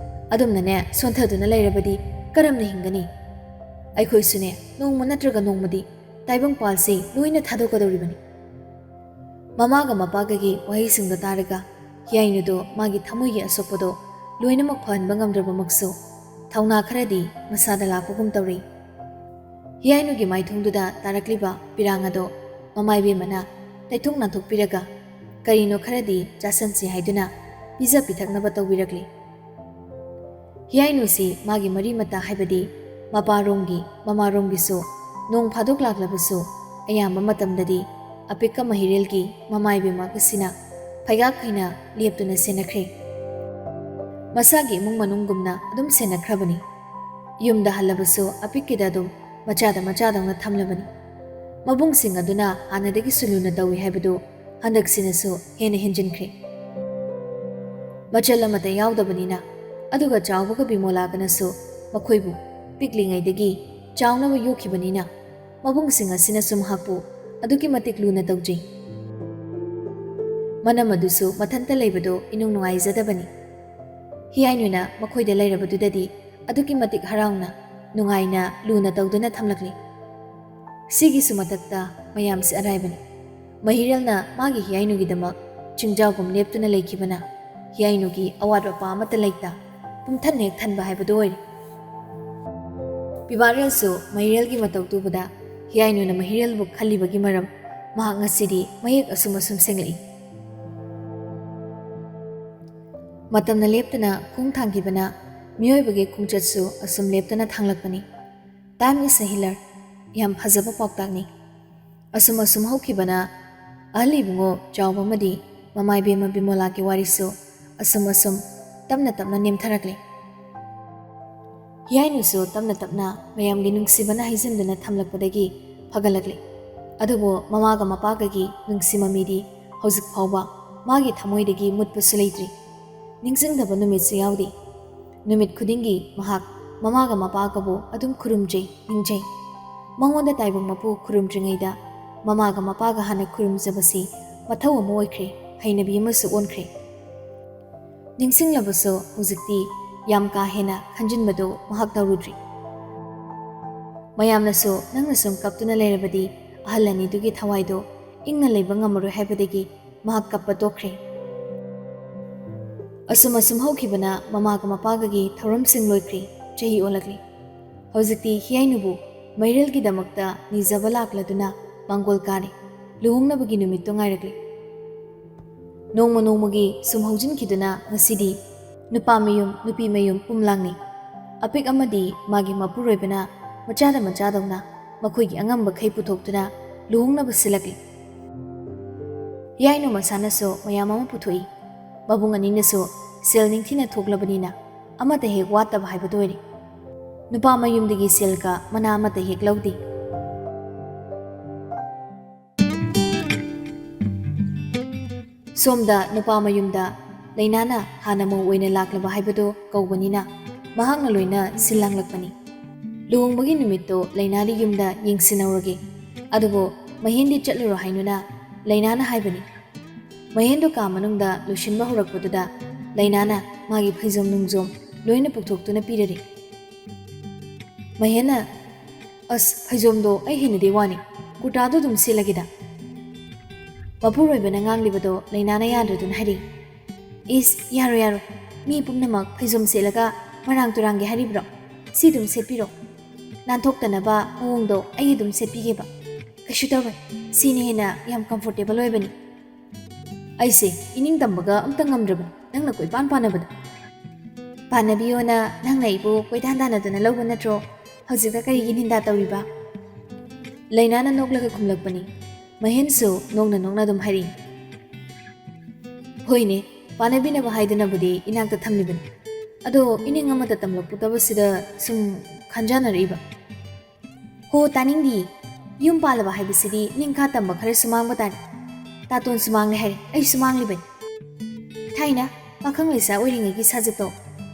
ꯑꯗꯨꯝꯅꯅꯦ ꯁꯣꯟꯊꯗꯨꯅ ꯂꯩꯔꯕꯗꯤ ꯀꯔꯝꯅ ꯍꯤꯡꯒꯅꯤ ꯑꯩꯈꯣꯏꯁꯨꯅꯦ ꯅꯣꯡꯃ ꯅꯠꯇ꯭ꯔꯒ ꯅꯣꯡꯃꯗꯤ ꯇꯥꯏꯕꯪꯄꯥꯜꯁꯤ ꯂꯣꯏꯅ ꯊꯥꯗꯣꯛꯀꯗꯧꯔꯤꯕꯅꯤ ꯃꯃꯥꯒ ꯃꯄꯥꯒꯒꯤ ꯋꯥꯍꯩꯁꯤꯡꯗꯣ ꯇꯥꯔꯒ ꯍꯤꯌꯥꯏꯅꯨꯗꯣ ꯃꯥꯒꯤ ꯊꯃꯣꯏꯒꯤ ꯑꯁꯣꯛꯄꯗꯣ ꯂꯣꯏꯅꯃꯛ ꯐꯍꯟꯕ ꯉꯝꯗ꯭ꯔꯕꯃꯛꯁꯨ ꯊꯧꯅꯥ ꯈꯔꯗꯤ ꯃꯁꯥꯗ ꯂꯥꯛꯄꯒꯨꯝ ꯇꯧꯔꯤ ꯍꯤꯌꯥꯏꯅꯨꯒꯤ ꯃꯥꯏꯊꯣꯡꯗꯨꯗ ꯇꯥꯔꯛꯂꯤꯕ ꯄꯤꯔꯥꯡ ꯑꯗꯣ ꯃꯃꯥꯏꯕꯦꯝꯃꯅ ꯇꯩꯊꯣꯛ ꯅꯥꯟꯊꯣꯛꯄꯤꯔꯒ ꯀꯔꯤꯅꯣ ꯈꯔꯗꯤ ꯆꯥꯁꯟꯁꯤ ꯍꯥꯏꯗꯨꯅ ꯄꯤꯖ ꯄꯤꯊꯛꯅꯕ ꯇꯧꯕꯤꯔꯛꯂꯤ ꯍꯤꯌꯥꯏꯅꯨꯁꯤ ꯃꯥꯒꯤ ꯃꯔꯤ ꯃꯇꯥ ꯍꯥꯏꯕꯗꯤ ꯃꯄꯥꯔꯣꯝꯒꯤ ꯃꯃꯥꯔꯣꯝꯒꯤꯁꯨ ꯅꯣꯡ ꯐꯥꯗꯣꯛ ꯂꯥꯛꯂꯕꯁꯨ ꯑꯌꯥꯝꯕ ꯃꯇꯝꯗꯗꯤ ꯑꯄꯤꯛꯄ ꯃꯍꯤꯔꯦꯜꯒꯤ ꯃꯃꯥꯏꯕꯦꯝꯃꯒꯁꯤꯅ ꯐꯩꯒꯥꯛ ꯐꯩꯅ ꯂꯦꯞꯇꯨꯅ ꯁꯦꯟꯅꯈ꯭ꯔꯦ ꯃꯁꯥꯒꯤ ꯏꯃꯨꯡ ꯃꯅꯨꯡꯒꯨꯝꯅ ꯑꯗꯨꯝ ꯁꯦꯟꯅꯈ꯭ꯔꯕꯅꯤ ꯌꯨꯝꯗ ꯍꯜꯂꯕꯁꯨ ꯑꯄꯤꯛꯀꯤꯗ ꯑꯗꯨꯝ ꯃꯆꯥꯗ ꯃꯆꯥꯗꯧꯅ ꯊꯝꯂꯕꯅꯤ ꯃꯕꯨꯡꯁꯤꯡ ꯑꯗꯨꯅ ꯍꯥꯟꯅꯗꯒꯤꯁꯨ ꯂꯨꯅ ꯇꯧꯏ ꯍꯥꯏꯕꯗꯨ ꯍꯟꯗꯛꯁꯤꯅꯁꯨ ꯍꯦꯟꯅ ꯍꯦꯟꯖꯤꯟꯈ꯭ꯔꯦ ꯃꯆꯜ ꯑꯃꯠꯇ ꯌꯥꯎꯗꯕꯅꯤꯅ ꯑꯗꯨꯒ ꯆꯥꯎꯕꯒ ꯕꯤꯃꯣꯂꯥꯒꯅꯁꯨ ꯃꯈꯣꯏꯕꯨ ꯄꯤꯛꯂꯤꯉꯩꯗꯒꯤ ꯆꯥꯎꯅꯕ ꯌꯣꯛꯈꯤꯕꯅꯤꯅ ꯃꯕꯨꯡꯁꯤꯡ ꯑꯁꯤꯅꯁꯨ ꯃꯍꯥꯛꯄꯨ ꯑꯗꯨꯛꯀꯤ ꯃꯇꯤꯛ ꯂꯨꯅ ꯇꯧꯖꯩ ꯃꯅꯝ ꯑꯗꯨꯁꯨ ꯃꯊꯟꯇ ꯂꯩꯕꯗꯣ ꯏꯅꯨꯡ ꯅꯨꯡꯉꯥꯏꯖꯗꯕꯅꯤ ꯍꯤꯌꯥꯏꯅꯨꯅ ꯃꯈꯣꯏꯗ ꯂꯩꯔꯕꯗꯨꯗꯗꯤ ꯑꯗꯨꯛꯀꯤ ꯃꯇꯤꯛ ꯍꯔꯥꯎꯅ ꯅꯨꯡꯉꯥꯏꯅ ꯂꯨꯅ ꯇꯧꯗꯨꯅ ꯊꯝꯂꯛꯂꯤ ꯁꯤꯒꯤꯁꯨ ꯃꯊꯛꯇ ꯃꯌꯥꯝꯁꯤ ꯑꯔꯥꯏꯕꯅꯤ ꯃꯍꯤꯔꯦꯜꯅ ꯃꯥꯒꯤ ꯍꯤꯌꯥꯏꯅꯨꯒꯤꯗꯃꯛ ꯆꯤꯡꯖꯥꯎꯒꯨꯝ ꯂꯦꯞꯇꯨꯅ ꯂꯩꯈꯤꯕꯅ ꯍꯤꯌꯥꯏꯅꯨꯒꯤ ꯑꯋꯥꯠ ꯑꯄꯥ ꯑꯃꯠꯇ ꯂꯩꯇ ꯄꯨꯝꯊꯟ ꯍꯦꯛ ꯊꯟꯕ ꯍꯥꯏꯕꯗꯨ ꯑꯣꯏꯔꯤ ꯄꯤꯕꯥꯔꯦꯜꯁꯨ ꯃꯍꯤꯔꯦꯜꯒꯤ ꯃꯇꯧ ꯇꯨꯕꯗ ꯍꯤꯌꯥꯏꯅꯨꯅ ꯃꯍꯤꯔꯦꯜꯕꯨ ꯈꯜꯂꯤꯕꯒꯤ ꯃꯔꯝ ꯃꯍꯥꯛ ꯉꯁꯤꯗꯤ ꯃꯌꯦꯛ ꯑꯁꯨꯝ ꯁꯦꯡꯂꯛꯏ ꯃꯇꯝꯅ ꯂꯦꯞꯇꯅ ꯈꯣꯡ ꯊꯥꯡꯈꯤꯕꯅ ꯃꯤꯑꯣꯏꯕꯒꯤ ꯈꯣꯡꯆꯠꯁꯨ ꯑꯁꯨꯝ ꯂꯦꯞꯇꯅ ꯊꯥꯡꯂꯛꯄꯅꯤ ꯇꯥꯏꯝ ꯏꯁ ꯑ ꯍꯤꯂꯔ ꯌꯥꯝ ꯐꯖꯕ ꯄꯥꯎꯇꯥꯛꯅꯤ ꯑꯁꯨꯝ ꯍꯧꯈꯤꯕꯅ ꯑꯍꯜ ꯏꯕꯨꯡꯉꯣ ꯆꯥꯎꯕ ꯑꯃꯗꯤ ꯃꯃꯥꯏꯕꯦꯝꯃ ꯕꯤꯃꯣꯂꯥꯒꯤ ꯋꯥꯔꯤꯁꯨ ꯑꯁꯨꯝ ꯇꯞꯅ ꯇꯞꯅ ꯅꯦꯝꯊꯔꯛꯂꯤ ꯍꯤꯌꯥꯏꯅꯨꯁꯨ ꯇꯞꯅ ꯇꯞꯅ ꯃꯌꯥꯝꯒꯤ ꯅꯨꯡꯁꯤꯕꯅ ꯍꯩꯖꯤꯟꯗꯨꯅ ꯊꯝꯂꯛꯄꯗꯒꯤ ꯐꯒꯠꯂꯛꯂꯤ ꯑꯗꯨꯕꯨ ꯃꯃꯥꯒ ꯃꯄꯥꯒꯒꯤ ꯅꯨꯡꯁꯤ ꯃꯃꯤꯗꯤ ꯍꯧꯖꯤꯛ ꯐꯥꯎꯕ ꯃꯥꯒꯤ ꯊꯃꯣꯏꯗꯒꯤ ꯃꯨꯠꯄꯁꯨ ꯂꯩꯇ꯭ꯔꯤ ꯅꯤꯡꯁꯤꯡꯗꯕ ꯅꯨꯃꯤꯠꯁꯨ ꯌꯥꯎꯗꯦ ꯅꯨꯃꯤꯠ ꯈꯨꯗꯤꯡꯒꯤ ꯃꯍꯥꯛ ꯃꯃꯥꯒ ꯃꯄꯥꯒꯕꯨ ꯑꯗꯨꯝ ꯈꯨꯔꯨꯝꯖꯩ ꯅꯤꯡꯖꯩ ꯃꯉꯣꯟꯗ ꯇꯥꯏꯕꯪ ꯃꯄꯨ ꯈꯨꯔꯨꯝꯗ꯭ꯔꯤꯉꯩꯗ ꯃꯃꯥꯒ ꯃꯄꯥꯒ ꯍꯥꯟꯅ ꯈꯨꯔꯨꯝꯖꯕꯁꯤ ꯃꯊꯧ ꯑꯃ ꯑꯣꯏꯈ꯭ꯔꯦ ꯍꯩꯅꯕꯤ ꯑꯃꯁꯨ ꯑꯣꯟꯈ꯭ꯔꯦ ꯅꯤꯡꯁꯤꯡꯂꯕꯁꯨ ꯍꯧꯖꯤꯛꯇꯤ ꯌꯥꯝ ꯀꯥ ꯍꯦꯟꯅ ꯈꯟꯖꯤꯟꯕꯗꯨ ꯃꯍꯥꯛ ꯇꯧꯔꯨꯗ꯭ꯔꯤ ꯃꯌꯥꯝꯅꯁꯨ ꯅꯪꯅ ꯁꯨꯝ ꯀꯞꯇꯨꯅ ꯂꯩꯔꯕꯗꯤ ꯑꯍꯜ ꯑꯅꯤꯗꯨꯒꯤ ꯊꯋꯥꯏꯗꯣ ꯏꯪꯅ ꯂꯩꯕ ꯉꯝꯃꯔꯣꯏ ꯍꯥꯏꯕꯗꯒꯤ ꯃꯍꯥꯛ ꯀꯞꯄ ꯇꯣꯛꯈ꯭ꯔꯦ ꯑꯁꯨꯝ ꯍꯧꯈꯤꯕꯅ ꯃꯃꯥꯒ ꯃꯄꯥꯒꯒꯤ ꯊꯧꯔꯝꯁꯤꯡ ꯂꯣꯏꯈ꯭ꯔꯦ ꯆꯍꯤ ꯑꯣꯜꯂꯛꯂꯤ ꯍꯧꯖꯤꯛꯇꯤ ꯍꯤꯌꯥꯏꯅꯨꯕꯨ ꯃꯩꯔꯦꯜꯒꯤꯗꯃꯛꯇ ꯅꯤꯖꯕ ꯂꯥꯛꯂꯗꯨꯅ ꯃꯥꯡꯒꯣꯜ ꯀꯥꯔꯦ ꯂꯨꯍꯣꯡꯅꯕꯒꯤ ꯅꯨꯃꯤꯠꯇꯣ ꯉꯥꯏꯔꯛꯂꯤ ꯅꯣꯡꯃ ꯅꯣꯡꯃꯒꯤ ꯁꯨꯝ ꯍꯧꯖꯤꯟꯈꯤꯗꯨꯅ ꯉꯁꯤꯗꯤ ꯅꯨꯄꯥ ꯃꯌꯨꯝ ꯅꯨꯄꯤ ꯃꯌꯨꯝ ꯄꯨꯝꯂꯥꯡꯅꯤ ꯑꯄꯤꯛ ꯑꯃꯗꯤ ꯃꯥꯒꯤ ꯃꯄꯨꯔꯣꯏꯕꯅ ꯃꯆꯥꯗ ꯃꯆꯥꯗꯧꯅ ꯃꯈꯣꯏꯒꯤ ꯑꯉꯝꯕꯈꯩ ꯄꯨꯊꯣꯛꯇꯨꯅ ꯂꯨꯍꯣꯡꯅꯕ ꯁꯤꯜꯂꯛꯂꯤ ꯍꯤꯌꯥꯏꯅꯨ ꯃꯁꯥꯅꯁꯨ ꯃꯌꯥꯝ ꯑꯃ ꯄꯨꯊꯣꯛꯏ ꯃꯕꯨꯡ ꯑꯅꯤꯅꯁꯨ ꯁꯦꯜ ꯅꯤꯡꯊꯤꯅ ꯊꯣꯛꯂꯕꯅꯤꯅ ꯑꯃꯠꯇ ꯍꯦꯛ ꯋꯥꯠꯇꯕ ꯍꯥꯏꯕꯗꯨ ꯑꯣꯏꯔꯤ ꯅꯨꯄꯥ ꯃꯌꯨꯝꯗꯒꯤ ꯁꯦꯜꯒ ꯃꯅꯥ ꯑꯃꯠꯇ ꯍꯦꯛ ꯂꯧꯗꯦ ꯁꯣꯝꯗ ꯅꯨꯄꯥ ꯃꯌꯨꯝꯗ ꯂꯩꯅꯥꯅ ꯍꯥꯟꯅ ꯃꯧ ꯑꯣꯏꯅ ꯂꯥꯛꯂꯕ ꯍꯥꯏꯕꯗꯨ ꯀꯧꯕꯅꯤꯅ ꯃꯍꯥꯛꯅ ꯂꯣꯏꯅ ꯁꯤꯜꯂꯥꯡꯂꯛꯄꯅꯤ ꯂꯨꯍꯣꯡꯕꯒꯤ ꯅꯨꯃꯤꯠꯇꯣ ꯂꯩꯅꯥꯗꯤ ꯌꯨꯝꯗ ꯌꯦꯡꯁꯤꯟꯍꯧꯔꯒꯦ ꯑꯗꯨꯕꯨ ꯃꯍꯦꯟꯗꯤ ꯆꯠꯂꯨꯔꯣ ꯍꯥꯏꯅꯨꯅ ꯂꯩꯅꯥꯅ ꯍꯥꯏꯕꯅꯤ ꯃꯍꯦꯟꯗꯣ ꯀꯥ ꯃꯅꯨꯡꯗ ꯂꯣꯏꯁꯤꯟꯕ ꯍꯧꯔꯛꯄꯗꯨꯗ ꯂꯩꯅꯥꯅ ꯃꯥꯒꯤ ꯐꯩꯖꯣꯝ ꯅꯨꯡꯖꯣꯝ ꯂꯣꯏꯅ ꯄꯨꯊꯣꯛꯇꯨꯅ ꯄꯤꯔꯔꯤ ꯃꯍꯦꯟꯅ ꯑꯁ ꯐꯩꯖꯣꯝꯗꯣ ꯑꯩ ꯍꯩꯅꯗꯦ ꯋꯥꯅꯤ ꯀꯨꯔꯇꯥꯗꯣ ꯑꯗꯨꯝ ꯁꯦꯠꯂꯒꯦꯗ ꯃꯄꯨꯔꯣꯏꯕꯅ ꯉꯥꯡꯂꯤꯕꯗꯣ ꯂꯩꯅꯥꯅ ꯌꯥꯗ꯭ꯔꯗꯨꯅ ꯍꯥꯏꯔꯤ ꯏꯁ ꯌꯥꯔꯣꯏ ꯃꯤ ꯄꯨꯝꯅꯃꯛ ꯐꯩꯖꯣꯝ ꯁꯦꯠꯂꯒ ꯃꯔꯥꯡ ꯇꯨꯔꯥꯡꯒꯦ ꯍꯥꯏꯔꯤꯕ꯭ꯔꯣ ꯁꯤ ꯑꯗꯨꯝ ꯁꯦꯠꯄꯤꯔꯣ ꯅꯥꯟꯊꯣꯛꯇꯅꯕ ꯃꯑꯣꯡꯗꯣ ꯑꯩ ꯑꯗꯨꯝ ꯁꯦꯠꯄꯤꯒꯦꯕ ꯀꯩꯁꯨ ꯇꯧꯔꯣꯏ ꯁꯤꯅ ꯍꯦꯟꯅ ꯌꯥꯝ ꯀꯝꯐꯣꯔꯇꯦꯕꯜ ꯑꯣꯏꯕꯅꯤ ꯑꯩꯁꯦ ꯏꯅꯤꯡ ꯇꯝꯕꯒ ꯑꯝꯇ ꯉꯝꯗ꯭ꯔꯕꯅꯤ ꯅꯪꯅ ꯀꯣꯏꯄꯥꯟ ꯄꯥꯟꯅꯕꯗ ꯄꯥꯟꯅꯕꯤꯌꯣꯅ ꯅꯪꯅ ꯑꯩꯕꯨ ꯀꯣꯏꯇꯥꯟ ꯇꯥꯟꯅꯗꯅ ꯂꯧꯕ ꯅꯠꯇ꯭ꯔꯣ ꯍꯧꯖꯤꯛꯇ ꯀꯔꯤꯒꯤ ꯅꯤꯟꯗꯥ ꯇꯧꯔꯤꯕ ꯂꯩꯅꯥꯅ ꯅꯣꯛꯂꯒ ꯈꯨꯝꯂꯛꯄꯅꯤ ꯃꯍꯦꯟꯁꯨ ꯅꯣꯛꯅ ꯅꯣꯛꯅ ꯑꯗꯨꯝ ꯍꯥꯏꯔꯤ ꯍꯣꯏꯅꯦ ꯄꯥꯟꯅꯕꯤꯅꯕ ꯍꯥꯏꯗꯅꯕꯨꯗꯤ ꯏꯅꯥꯛꯇ ꯊꯝꯂꯤꯕꯅꯤ ꯑꯗꯣ ꯏꯅꯤꯡ ꯑꯃꯗ ꯇꯝꯂꯛꯄꯗꯕꯁꯤꯗ ꯁꯨꯝ ꯈꯟꯖꯥꯟꯅꯔꯛꯏꯕ ꯍꯣ ꯇꯥꯅꯤꯡꯗꯤ ꯌꯨꯝ ꯄꯥꯜꯂꯕ ꯍꯥꯏꯕꯁꯤꯗꯤ ꯅꯤꯡꯈꯥ ꯇꯝꯕ ꯈꯔꯁꯨ ꯃꯥꯡꯕ ꯇꯥꯔꯦ ꯇꯥꯇꯣꯟꯁꯨ ꯃꯥꯡꯂꯦ ꯍꯥꯏꯔꯦ ꯑꯩꯁꯨ ꯃꯥꯡꯂꯤꯕꯅꯤ ꯊꯥꯏꯅ ꯄꯥꯈꯪ ꯂꯩꯁꯥ ꯑꯣꯏꯔꯤꯉꯩꯒꯤ ꯁꯥꯖꯠꯇꯣ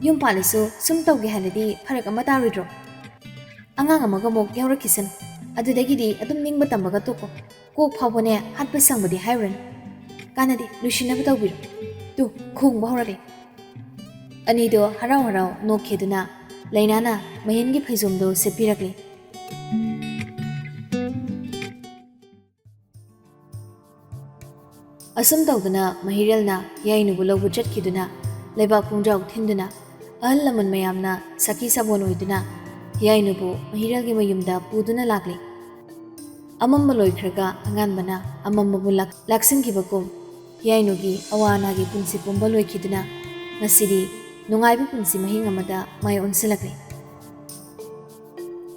ꯌꯨꯝ ꯄꯥꯜꯂꯁꯨ ꯁꯨꯝ ꯇꯧꯒꯦ ꯍꯥꯏꯔꯗꯤ ꯐꯔꯛ ꯑꯃ ꯇꯥꯔꯣꯏꯗ꯭ꯔꯣ ꯑꯉꯥꯡ ꯑꯃꯒ ꯑꯃꯨꯛ ꯌꯥꯎꯔꯛꯈꯤꯁꯅꯨ ꯑꯗꯨꯗꯒꯤꯗꯤ ꯑꯗꯨꯝ ꯅꯤꯡꯕ ꯇꯝꯕꯒ ꯇꯣꯛꯀꯣ ꯀꯣꯛ ꯐꯥꯎꯕꯅꯦ ꯍꯥꯠꯄ ꯁꯪꯕꯗꯤ ꯍꯥꯏꯔꯨꯔꯅꯤ ꯀꯥꯟꯅꯗꯦ ꯅꯨꯡꯁꯤꯅꯕ ꯇꯧꯕꯤꯔꯣ ꯇꯨ ꯈꯣꯡꯕ ꯍꯧꯔꯛꯂꯦ ꯑꯅꯤꯗꯣ ꯍꯔꯥꯎ ꯍꯔꯥꯎ ꯅꯣꯛꯈꯤꯗꯨꯅ ꯂꯩꯅꯥꯅ ꯃꯍꯦꯟꯒꯤ ꯐꯩꯖꯣꯝꯗꯣ ꯁꯦꯠꯄꯤꯔꯛꯂꯦ ꯑꯁꯨꯝ ꯇꯧꯗꯨꯅ ꯃꯍꯤꯔꯦꯜꯅ ꯍꯤꯌꯥꯏꯅꯨꯕꯨ ꯂꯧꯕ ꯆꯠꯈꯤꯗꯨꯅ ꯂꯩꯕꯥꯛ ꯄꯨꯡꯖꯥꯎ ꯊꯤꯟꯗꯨꯅ ꯑꯍꯜ ꯂꯃꯟ ꯃꯌꯥꯝꯅ ꯁꯈꯤ ꯁꯥꯕꯣꯟ ꯑꯣꯏꯗꯨꯅ ꯍꯤꯌꯥꯏꯅꯨꯕꯨ ꯃꯍꯤꯔꯦꯜꯒꯤ ꯃꯌꯨꯝꯗ ꯄꯨꯗꯨꯅ ꯂꯥꯛꯂꯤ ꯑꯃꯝꯕ ꯂꯣꯏꯈ꯭ꯔꯒ ꯑꯉꯥꯟꯕꯅ ꯑꯃꯝꯕꯕꯨ ꯂꯥꯛꯁꯤꯟꯈꯤꯕꯒꯨꯝ ꯍꯤꯌꯥꯏꯅꯨꯒꯤ ꯑꯋꯥ ꯑꯅꯥꯒꯤ ꯄꯨꯟꯁꯤ ꯄꯨꯝꯕ ꯂꯣꯏꯈꯤꯗꯨꯅ ꯉꯁꯤꯗꯤ ꯅꯨꯡꯉꯥꯏꯕ ꯄꯨꯟꯁꯤ ꯃꯍꯤꯡ ꯑꯃꯗ ꯃꯥꯏ ꯑꯣꯟꯁꯤꯜꯂꯛꯂꯤ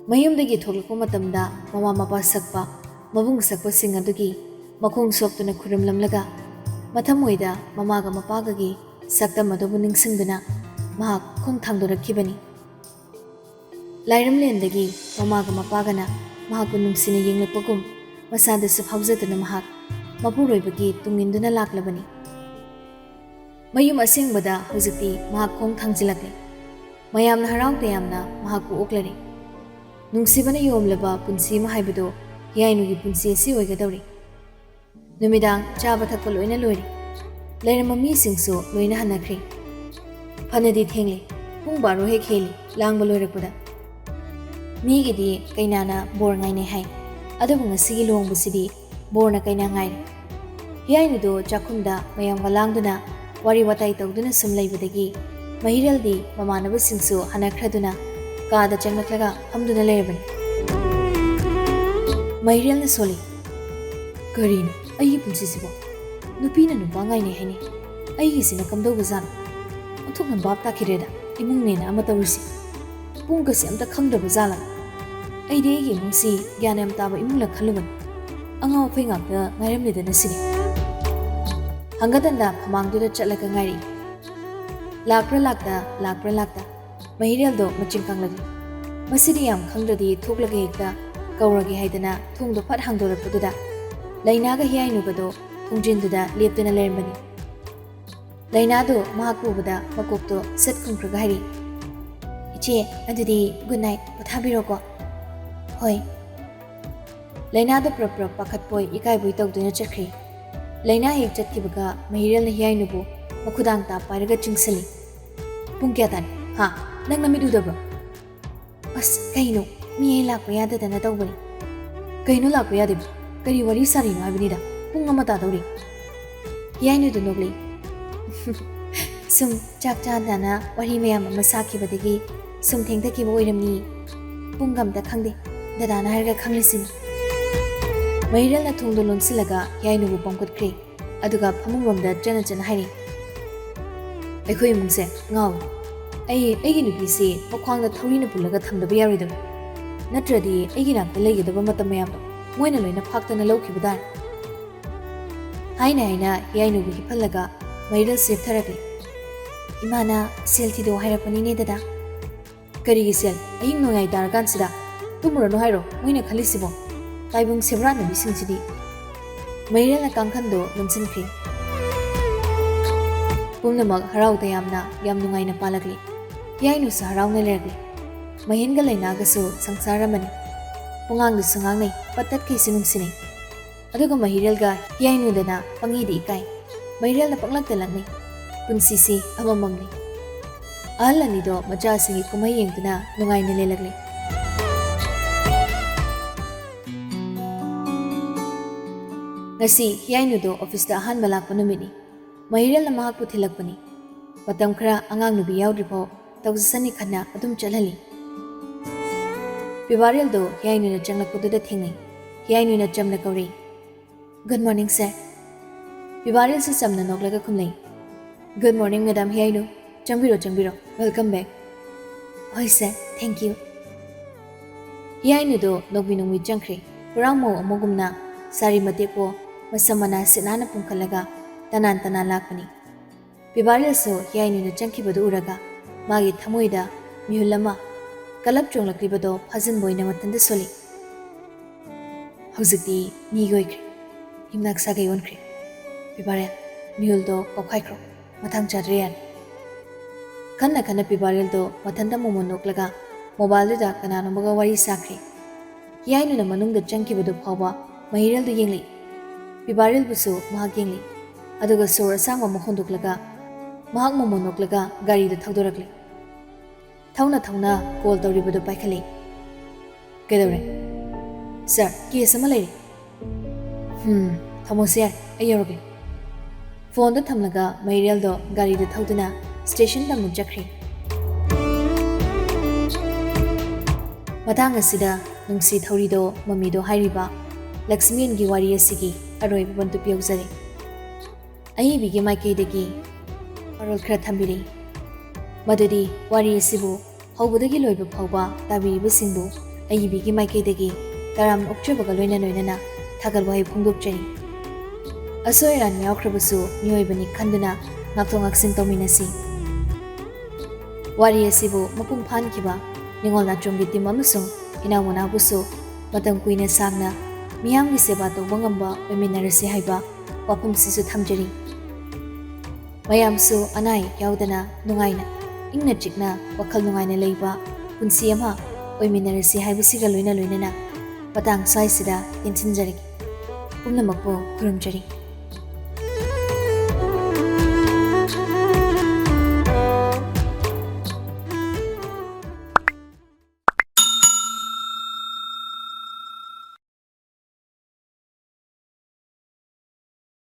ꯃꯌꯨꯝꯗꯒꯤ ꯊꯣꯛꯂꯛꯄ ꯃꯇꯝꯗ ꯃꯃꯥ ꯃꯄꯥ ꯁꯛꯄ ꯃꯕꯨꯡ ꯁꯛꯄꯁꯤꯡ ꯑꯗꯨꯒꯤ ꯃꯈꯣꯡ ꯁꯣꯛꯇꯨꯅ ꯈꯨꯔꯨꯝꯂꯝꯂꯒ ꯃꯊꯃꯣꯏꯗ ꯃꯃꯥꯒ ꯃꯄꯥꯒꯒꯤ ꯁꯛꯇꯝ ꯑꯗꯨꯕꯨ ꯅꯤꯡꯁꯤꯡꯗꯨꯅ ꯃꯍꯥꯛ ꯈꯣꯡ ꯊꯥꯡꯗꯣꯔꯛꯈꯤꯕꯅꯤ ꯂꯥꯏꯔꯝꯂꯦꯟꯗꯒꯤ ꯃꯃꯥꯒ ꯃꯄꯥꯒꯅ ꯃꯍꯥꯛꯄꯨ ꯅꯨꯡꯁꯤꯅ ꯌꯦꯡꯂꯛꯄꯒꯨꯝ ꯃꯁꯥꯗꯁꯨ ꯐꯥꯎꯖꯗꯨꯅ ꯃꯍꯥꯛ ꯃꯄꯨꯔꯣꯏꯕꯒꯤ ꯇꯨꯡꯏꯟꯗꯨꯅ ꯂꯥꯛꯂꯕꯅꯤ ꯃꯌꯨꯝ ꯑꯁꯦꯡꯕꯗ ꯍꯧꯖꯤꯛꯇꯤ ꯃꯍꯥꯛ ꯈꯣꯡ ꯊꯥꯡꯖꯤꯜꯂꯛꯂꯦ ꯃꯌꯥꯝꯅ ꯍꯔꯥꯎ ꯇꯌꯥꯝꯅ ꯃꯍꯥꯛꯄꯨ ꯑꯣꯛꯂꯔꯤ ꯅꯨꯡꯁꯤꯕꯅ ꯌꯣꯝꯂꯕ ꯄꯨꯟꯁꯤ ꯑꯃ ꯍꯥꯏꯕꯗꯣ ꯍꯤꯌꯥꯏꯅꯨꯒꯤ ꯄꯨꯟꯁꯤ ꯑꯁꯤ ꯑꯣꯏꯒꯗꯧꯔꯤ ꯅꯨꯃꯤꯗꯥꯡ ꯆꯥꯕ ꯊꯛꯄ ꯂꯣꯏꯅ ꯂꯣꯏꯔꯦ ꯂꯩꯔꯝꯕ ꯃꯤꯁꯤꯡꯁꯨ ꯂꯣꯏꯅ ꯍꯟꯅꯈ꯭ꯔꯦ ꯐꯅꯗꯤ ꯊꯦꯡꯂꯦ ꯄꯨꯡ 12 ꯍꯦꯛ ꯍꯦꯜꯂꯤ ꯂꯥꯡꯕ ꯂꯣꯏꯔꯛꯄꯗ ꯃꯤꯒꯤꯗꯤ ꯀꯩꯅꯥꯅ ꯕꯣꯔ ꯉꯥꯏꯅꯩ ꯍꯥꯏ ꯑꯗꯨꯕꯨ ꯉꯁꯤꯒꯤ ꯂꯨꯍꯣꯡꯕꯁꯤꯗꯤ ꯕꯣꯔꯅ ꯀꯩꯅꯥ ꯉꯥꯏꯔꯦ ꯍꯤꯌꯥꯏꯅꯨꯗꯣ ꯆꯥꯛꯈꯨꯝꯗ ꯃꯌꯥꯝꯒ ꯂꯥꯡꯗꯨꯅ ꯋꯥꯔꯤ ꯋꯥꯇꯥꯏ ꯇꯧꯗꯨꯅ ꯁꯨꯝ ꯂꯩꯕꯗꯒꯤ ꯃꯍꯤꯔꯦꯜꯗꯤ ꯃꯃꯥꯟꯅꯕꯁꯤꯡꯁꯨ ꯍꯟꯅꯈ꯭ꯔꯗꯨꯅ ꯀꯥꯗ ꯆꯪꯂꯛꯂꯒ ꯐꯝꯗꯨꯅ ꯂꯩꯔꯕꯅꯤ ꯃꯍꯤꯔꯦꯜꯅ ꯁꯣꯜꯂꯤ ꯀꯔꯤꯅꯣ ꯑꯩꯒꯤ ꯄꯨꯟꯁꯤꯁꯤꯕꯣ ꯅꯨꯄꯤꯅ ꯅꯨꯄꯥ ꯉꯥꯏꯅꯩ ꯍꯥꯏꯅꯩ ꯑꯩꯒꯤꯁꯤꯅ ꯀꯝꯗꯧꯕꯖꯥꯠꯅꯣ ꯑꯣꯟꯊꯣꯛꯅ ꯚꯥꯞ ꯇꯥꯈꯤꯗ꯭ꯔꯦꯗ ꯏꯃꯨꯡꯅꯦꯅ ꯑꯃ ꯇꯧꯔꯤꯁꯤ ꯄꯨꯡꯒꯁꯦ ꯑꯝꯇ ꯈꯪꯗ꯭ꯔꯕ ꯖꯥꯠꯂꯥ ꯑꯩꯗꯤ ꯑꯩꯒꯤ ꯏꯃꯨꯡꯁꯤ ꯒ꯭ꯌꯥꯟ ꯌꯥꯝ ꯇꯥꯕ ꯏꯃꯨꯡꯂ ꯈꯜꯂꯨꯕꯅꯤ ꯑꯉꯥꯎ ꯑꯐꯩ ꯉꯥꯛꯇ ꯉꯥꯏꯔꯝꯂꯦꯗꯅ ꯁꯤꯗꯤ ꯍꯪꯒꯗꯟꯗ ꯐꯃꯥꯡꯗꯨꯗ ꯆꯠꯂꯒ ꯉꯥꯏꯔꯤ ꯂꯥꯛꯄ꯭ꯔꯥ ꯂꯥꯛꯇ ꯃꯍꯤꯔꯦꯜꯗꯣ ꯃꯆꯤꯟ ꯀꯥꯡꯂꯛꯂꯤ ꯃꯁꯤꯗꯤ ꯌꯥꯝ ꯈꯪꯗ꯭ꯔꯗꯤ ꯊꯣꯛꯂꯒ ꯍꯦꯛꯇ ꯀꯧꯔꯒꯦ ꯍꯥꯏꯗꯅ ꯊꯣꯡꯗꯣ ꯐꯠ ꯍꯥꯡꯗꯣꯔꯛꯄꯗꯨꯗ ꯂꯩꯅꯥꯒ ꯍꯤꯌꯥꯏꯅꯨꯒꯗꯣ ꯊꯣꯡꯖꯤꯟꯗꯨꯗ ꯂꯦꯞꯇꯨꯅ ꯂꯩꯔꯝꯕꯅꯤ ꯂꯩꯅꯥꯗꯣ ꯃꯍꯥꯛ ꯎꯕꯗ ꯃꯀꯣꯛꯇꯣ ꯁꯠ ꯈꯨꯝꯈ꯭ꯔꯒ ꯍꯥꯏꯔꯤ ꯏꯆꯦ ꯑꯗꯨꯗꯤ ꯒꯨꯗ ꯅꯥꯏꯠ ꯄꯣꯊꯥꯕꯤꯔꯣꯀꯣ ꯍꯣꯏ ꯂꯩꯅꯥꯗꯣ ꯄ꯭ꯔꯞ ꯄꯥꯈꯠꯄꯣꯏ ꯏꯀꯥꯏꯕꯣꯏ ꯇꯧꯗꯨꯅ ꯆꯠꯈ꯭ꯔꯦ ꯂꯩꯅꯥ ꯍꯦꯛ ꯆꯠꯈꯤꯕꯒ ꯃꯍꯤꯔꯦꯜꯅ ꯍꯤꯌꯥꯏꯅꯨꯕꯨ ꯃꯈꯨꯗꯥꯡ ꯇꯥ ꯄꯥꯏꯔꯒ ꯆꯤꯡꯁꯤꯜꯂꯤ ꯄꯨꯡ ꯀꯌꯥ ꯇꯥꯔꯦ ꯍꯥ ꯅꯪ ꯅꯃꯤꯠ ꯎꯗꯕ꯭ꯔꯣ ꯑꯁ ꯀꯩꯅꯣ ꯃꯤ ꯑꯩ ꯂꯥꯛꯄ ꯌꯥꯗꯗꯅ ꯇꯧꯕꯅꯤ ꯀꯩꯅꯣ ꯂꯥꯛꯄ ꯌꯥꯗꯦꯕ ꯀꯔꯤ ꯋꯥꯔꯤ ꯁꯥꯔꯤꯅꯣ ꯍꯥꯏꯕꯅꯤꯗ ꯄꯨꯡ 1 ꯇꯥꯗꯧꯔꯤ ꯍꯤꯌꯥꯏꯅꯨꯗꯣ ꯅꯣꯛꯂꯤ ꯁꯨꯝ ꯆꯥꯛ ꯆꯥꯗꯅ ꯋꯥꯔꯤ ꯃꯌꯥꯝ ꯑꯃ ꯁꯥꯈꯤꯕꯗꯒꯤ ꯁꯨꯝ ꯊꯦꯡꯊꯈꯤꯕ ꯑꯣꯏꯔꯝꯅꯤ ꯄꯨꯡꯒ ꯑꯝꯇ ꯈꯪꯗꯦ ꯗꯗꯥꯅ ꯍꯥꯏꯔꯒ ꯈꯪꯂꯤꯁꯤꯅꯤ ꯃꯍꯤꯔꯦꯜꯅ ꯊꯣꯡꯗꯣ ꯂꯣꯟꯁꯤꯜꯂꯒ ꯍꯤꯌꯥꯏꯅꯨꯕꯨ ꯄꯝꯈꯠꯈ꯭ꯔꯦ ꯑꯗꯨꯒ ꯐꯃꯨꯡꯔꯣꯝꯗ ꯆꯠꯅ ꯍꯥꯏꯔꯤ ꯑꯩꯈꯣꯏ ꯏꯃꯨꯡꯁꯦ ꯉꯥꯎꯏ ꯑꯩꯒꯤ ꯅꯨꯄꯤꯁꯤ ꯃꯈ꯭ꯋꯥꯡꯗ ꯊꯧꯔꯤꯅ ꯄꯨꯜꯂꯒ ꯊꯝꯗꯕ ꯌꯥꯔꯣꯏꯗꯕ ꯅꯠꯇ꯭ꯔꯗꯤ ꯑꯩꯒꯤ ꯅꯥꯛꯇ ꯂꯩꯒꯗꯕ ꯃꯇꯝ ꯃꯌꯥꯝꯗꯣ ꯃꯣꯏꯅ ꯂꯣꯏꯅ ꯐꯥꯛꯇꯅ ꯂꯧꯈꯤꯕ ꯇꯥꯔꯦ ꯍꯥꯏꯅ ꯍꯤꯌꯥꯏꯅꯨꯕꯨ ꯍꯤꯞꯍꯜꯂꯒ ꯃꯍꯤꯔꯦꯜ ꯆꯦꯞꯊꯔꯛꯂꯤ ꯏꯃꯥꯅ ꯁꯦꯜ ꯊꯤꯗꯣꯛ ꯍꯥꯏꯔꯛꯄꯅꯤꯅꯦ ꯗꯗꯥ ꯀꯔꯤꯒꯤ ꯁꯦꯜ ꯑꯍꯤꯡ ꯅꯣꯡꯌꯥꯏ ꯇꯥꯔꯀꯥꯟꯁꯤꯗ ꯇꯨꯝꯃꯨꯔꯅꯨ ꯍꯥꯏꯔꯣ ꯃꯣꯏꯅ ꯈꯜꯂꯤꯁꯤꯕꯣ ꯇꯥꯏꯕꯪ ꯁꯦꯝꯕ꯭ꯔꯥꯠꯅꯕꯤꯁꯤꯡꯁꯤꯗꯤ ꯃꯍꯤꯔꯦꯜꯅ ꯀꯥꯡꯈꯟꯗꯣ ꯂꯣꯟꯁꯤꯟꯈ꯭ꯔꯦ ꯄꯨꯝꯅꯃꯛ ꯍꯔꯥꯎ ꯇꯌꯥꯝꯅ ꯌꯥꯝ ꯅꯨꯡꯉꯥꯏꯅ ꯄꯥꯜꯂꯛꯂꯤ ꯍꯤꯌꯥꯏꯅꯨꯁꯨ ꯍꯔꯥꯎꯅ ꯂꯩꯔꯛꯂꯤ ꯃꯍꯦꯟꯒ ꯂꯩꯅꯥꯒꯁꯨ ꯁꯪꯁꯥꯔ ꯑꯃꯅꯤ ꯄꯨꯡꯉꯥꯡꯗꯁꯨ ꯉꯥꯡꯅꯩ ꯄꯠꯇꯠꯈꯩꯁꯨ ꯅꯨꯡꯁꯤꯅꯩ ꯑꯗꯨꯒ ꯃꯍꯤꯔꯦꯜꯒ ꯍꯤꯌꯥꯏꯅꯨꯗꯅ ꯄꯪꯏꯗ ꯏꯀꯥꯏ ꯃꯍꯤꯔꯦꯜꯅ ꯄꯪꯂꯛꯇ ꯂꯛꯅꯩ ꯄꯨꯟꯁꯤꯁꯤ ꯑꯃꯃꯝꯅꯤ ꯑꯍꯜ ꯑꯅꯤꯗꯣ ꯃꯆꯥꯁꯤꯡꯒꯤ ꯀꯨꯝꯍꯩ ꯌꯦꯡꯗꯨꯅ ꯅꯨꯡꯉꯥꯏꯅ ꯂꯦꯜꯂꯛꯂꯤ ꯉꯁꯤ ꯍꯤꯌꯥꯏꯅꯨꯗꯣ ꯑꯣꯐꯤꯁꯇ ꯑꯍꯥꯟꯕ ꯂꯥꯛꯄ ꯅꯨꯃꯤꯠꯅꯤ ꯃꯍꯤꯔꯦꯜꯅ ꯃꯍꯥꯛꯄꯨ ꯊꯤꯜꯂꯛꯄꯅꯤ ꯃꯇꯝ ꯈꯔ ꯑꯉꯥꯡ ꯅꯨꯄꯤ ꯌꯥꯎꯗ꯭ꯔꯤꯐꯥꯎ ꯇꯧꯖꯁꯅꯤ ꯈꯟꯅ ꯑꯗꯨꯝ ꯆꯠꯍꯜꯂꯤ ꯄꯤꯕꯥꯔꯦꯜꯗꯣ ꯍꯤꯌꯥꯏꯅꯨꯅ ꯆꯪꯂꯛꯄꯗꯨꯗ ꯊꯦꯡꯅꯩ ꯍꯤꯌꯥꯏꯅꯨꯅ ꯆꯝꯅ ꯀꯧꯔꯤ good morning sir Pibaril se samna noklaga khumlei. Good morning, Madam Hiainu. Changbiro. Welcome back. Oi, sir. Thank you. Hiainu do nokbi nongmi changkhre. Puramo amogumna sari mateko masamana sinana pungkhalaga tanan lakpani. Pibaril so Hiainu na changkhibadu uraga magi thamoida mihulama kalap chonglakribado phajin boina matanda soli. Hojikti nigoikre. Himnak sagai onkre. Pibaril mihul do kokhaikro mathang chadreyan. Kanna Pibaril do mathanda momon noklaga mobile da kanano maga wari sakre. Hiainu na manungda changkhibadu phawba mahirel do yengli. Pibaril busu mahak yengli. Aduga sor asangwa makhondoklaga mahak momon noklaga gari da thawdorakli. Thawna call tawribadu paikhali. Kedore. Sir, case ama leiri. Thamo sir, ayoroge. Phone da thamlaga mahirel do gari da thawduna station da mujjakri. Matang asida nungsi thawri do mami do hairiba Lakshmi gi wari asigi aroi bantu piyawjari. Ahi bigi maikei dagi arol khara thambiri. Madudi wari asibu hawbudagi loiba phawba tabiriba singbu ahi bigi maikei dagi taram okchabaga loina thagal wahai phongdokchari. Asoiran yawkhrabasu mioibani khanduna ngakthong ngaksin tominasi. Wari asibu mapung phankiba Ningol Nachomgi team amasung Inawona busu matam kuina sangna miyamgi seba tawba ngamba oiminarasi haiba wafam sisu thamjari. Mayamsu anai yaudana nungaina ingna chikna wakhal nungaina leiba punsi ama oiminarasi haibasiga loinana matang saisida tinsinjari. Pumnamakpu khurumjari.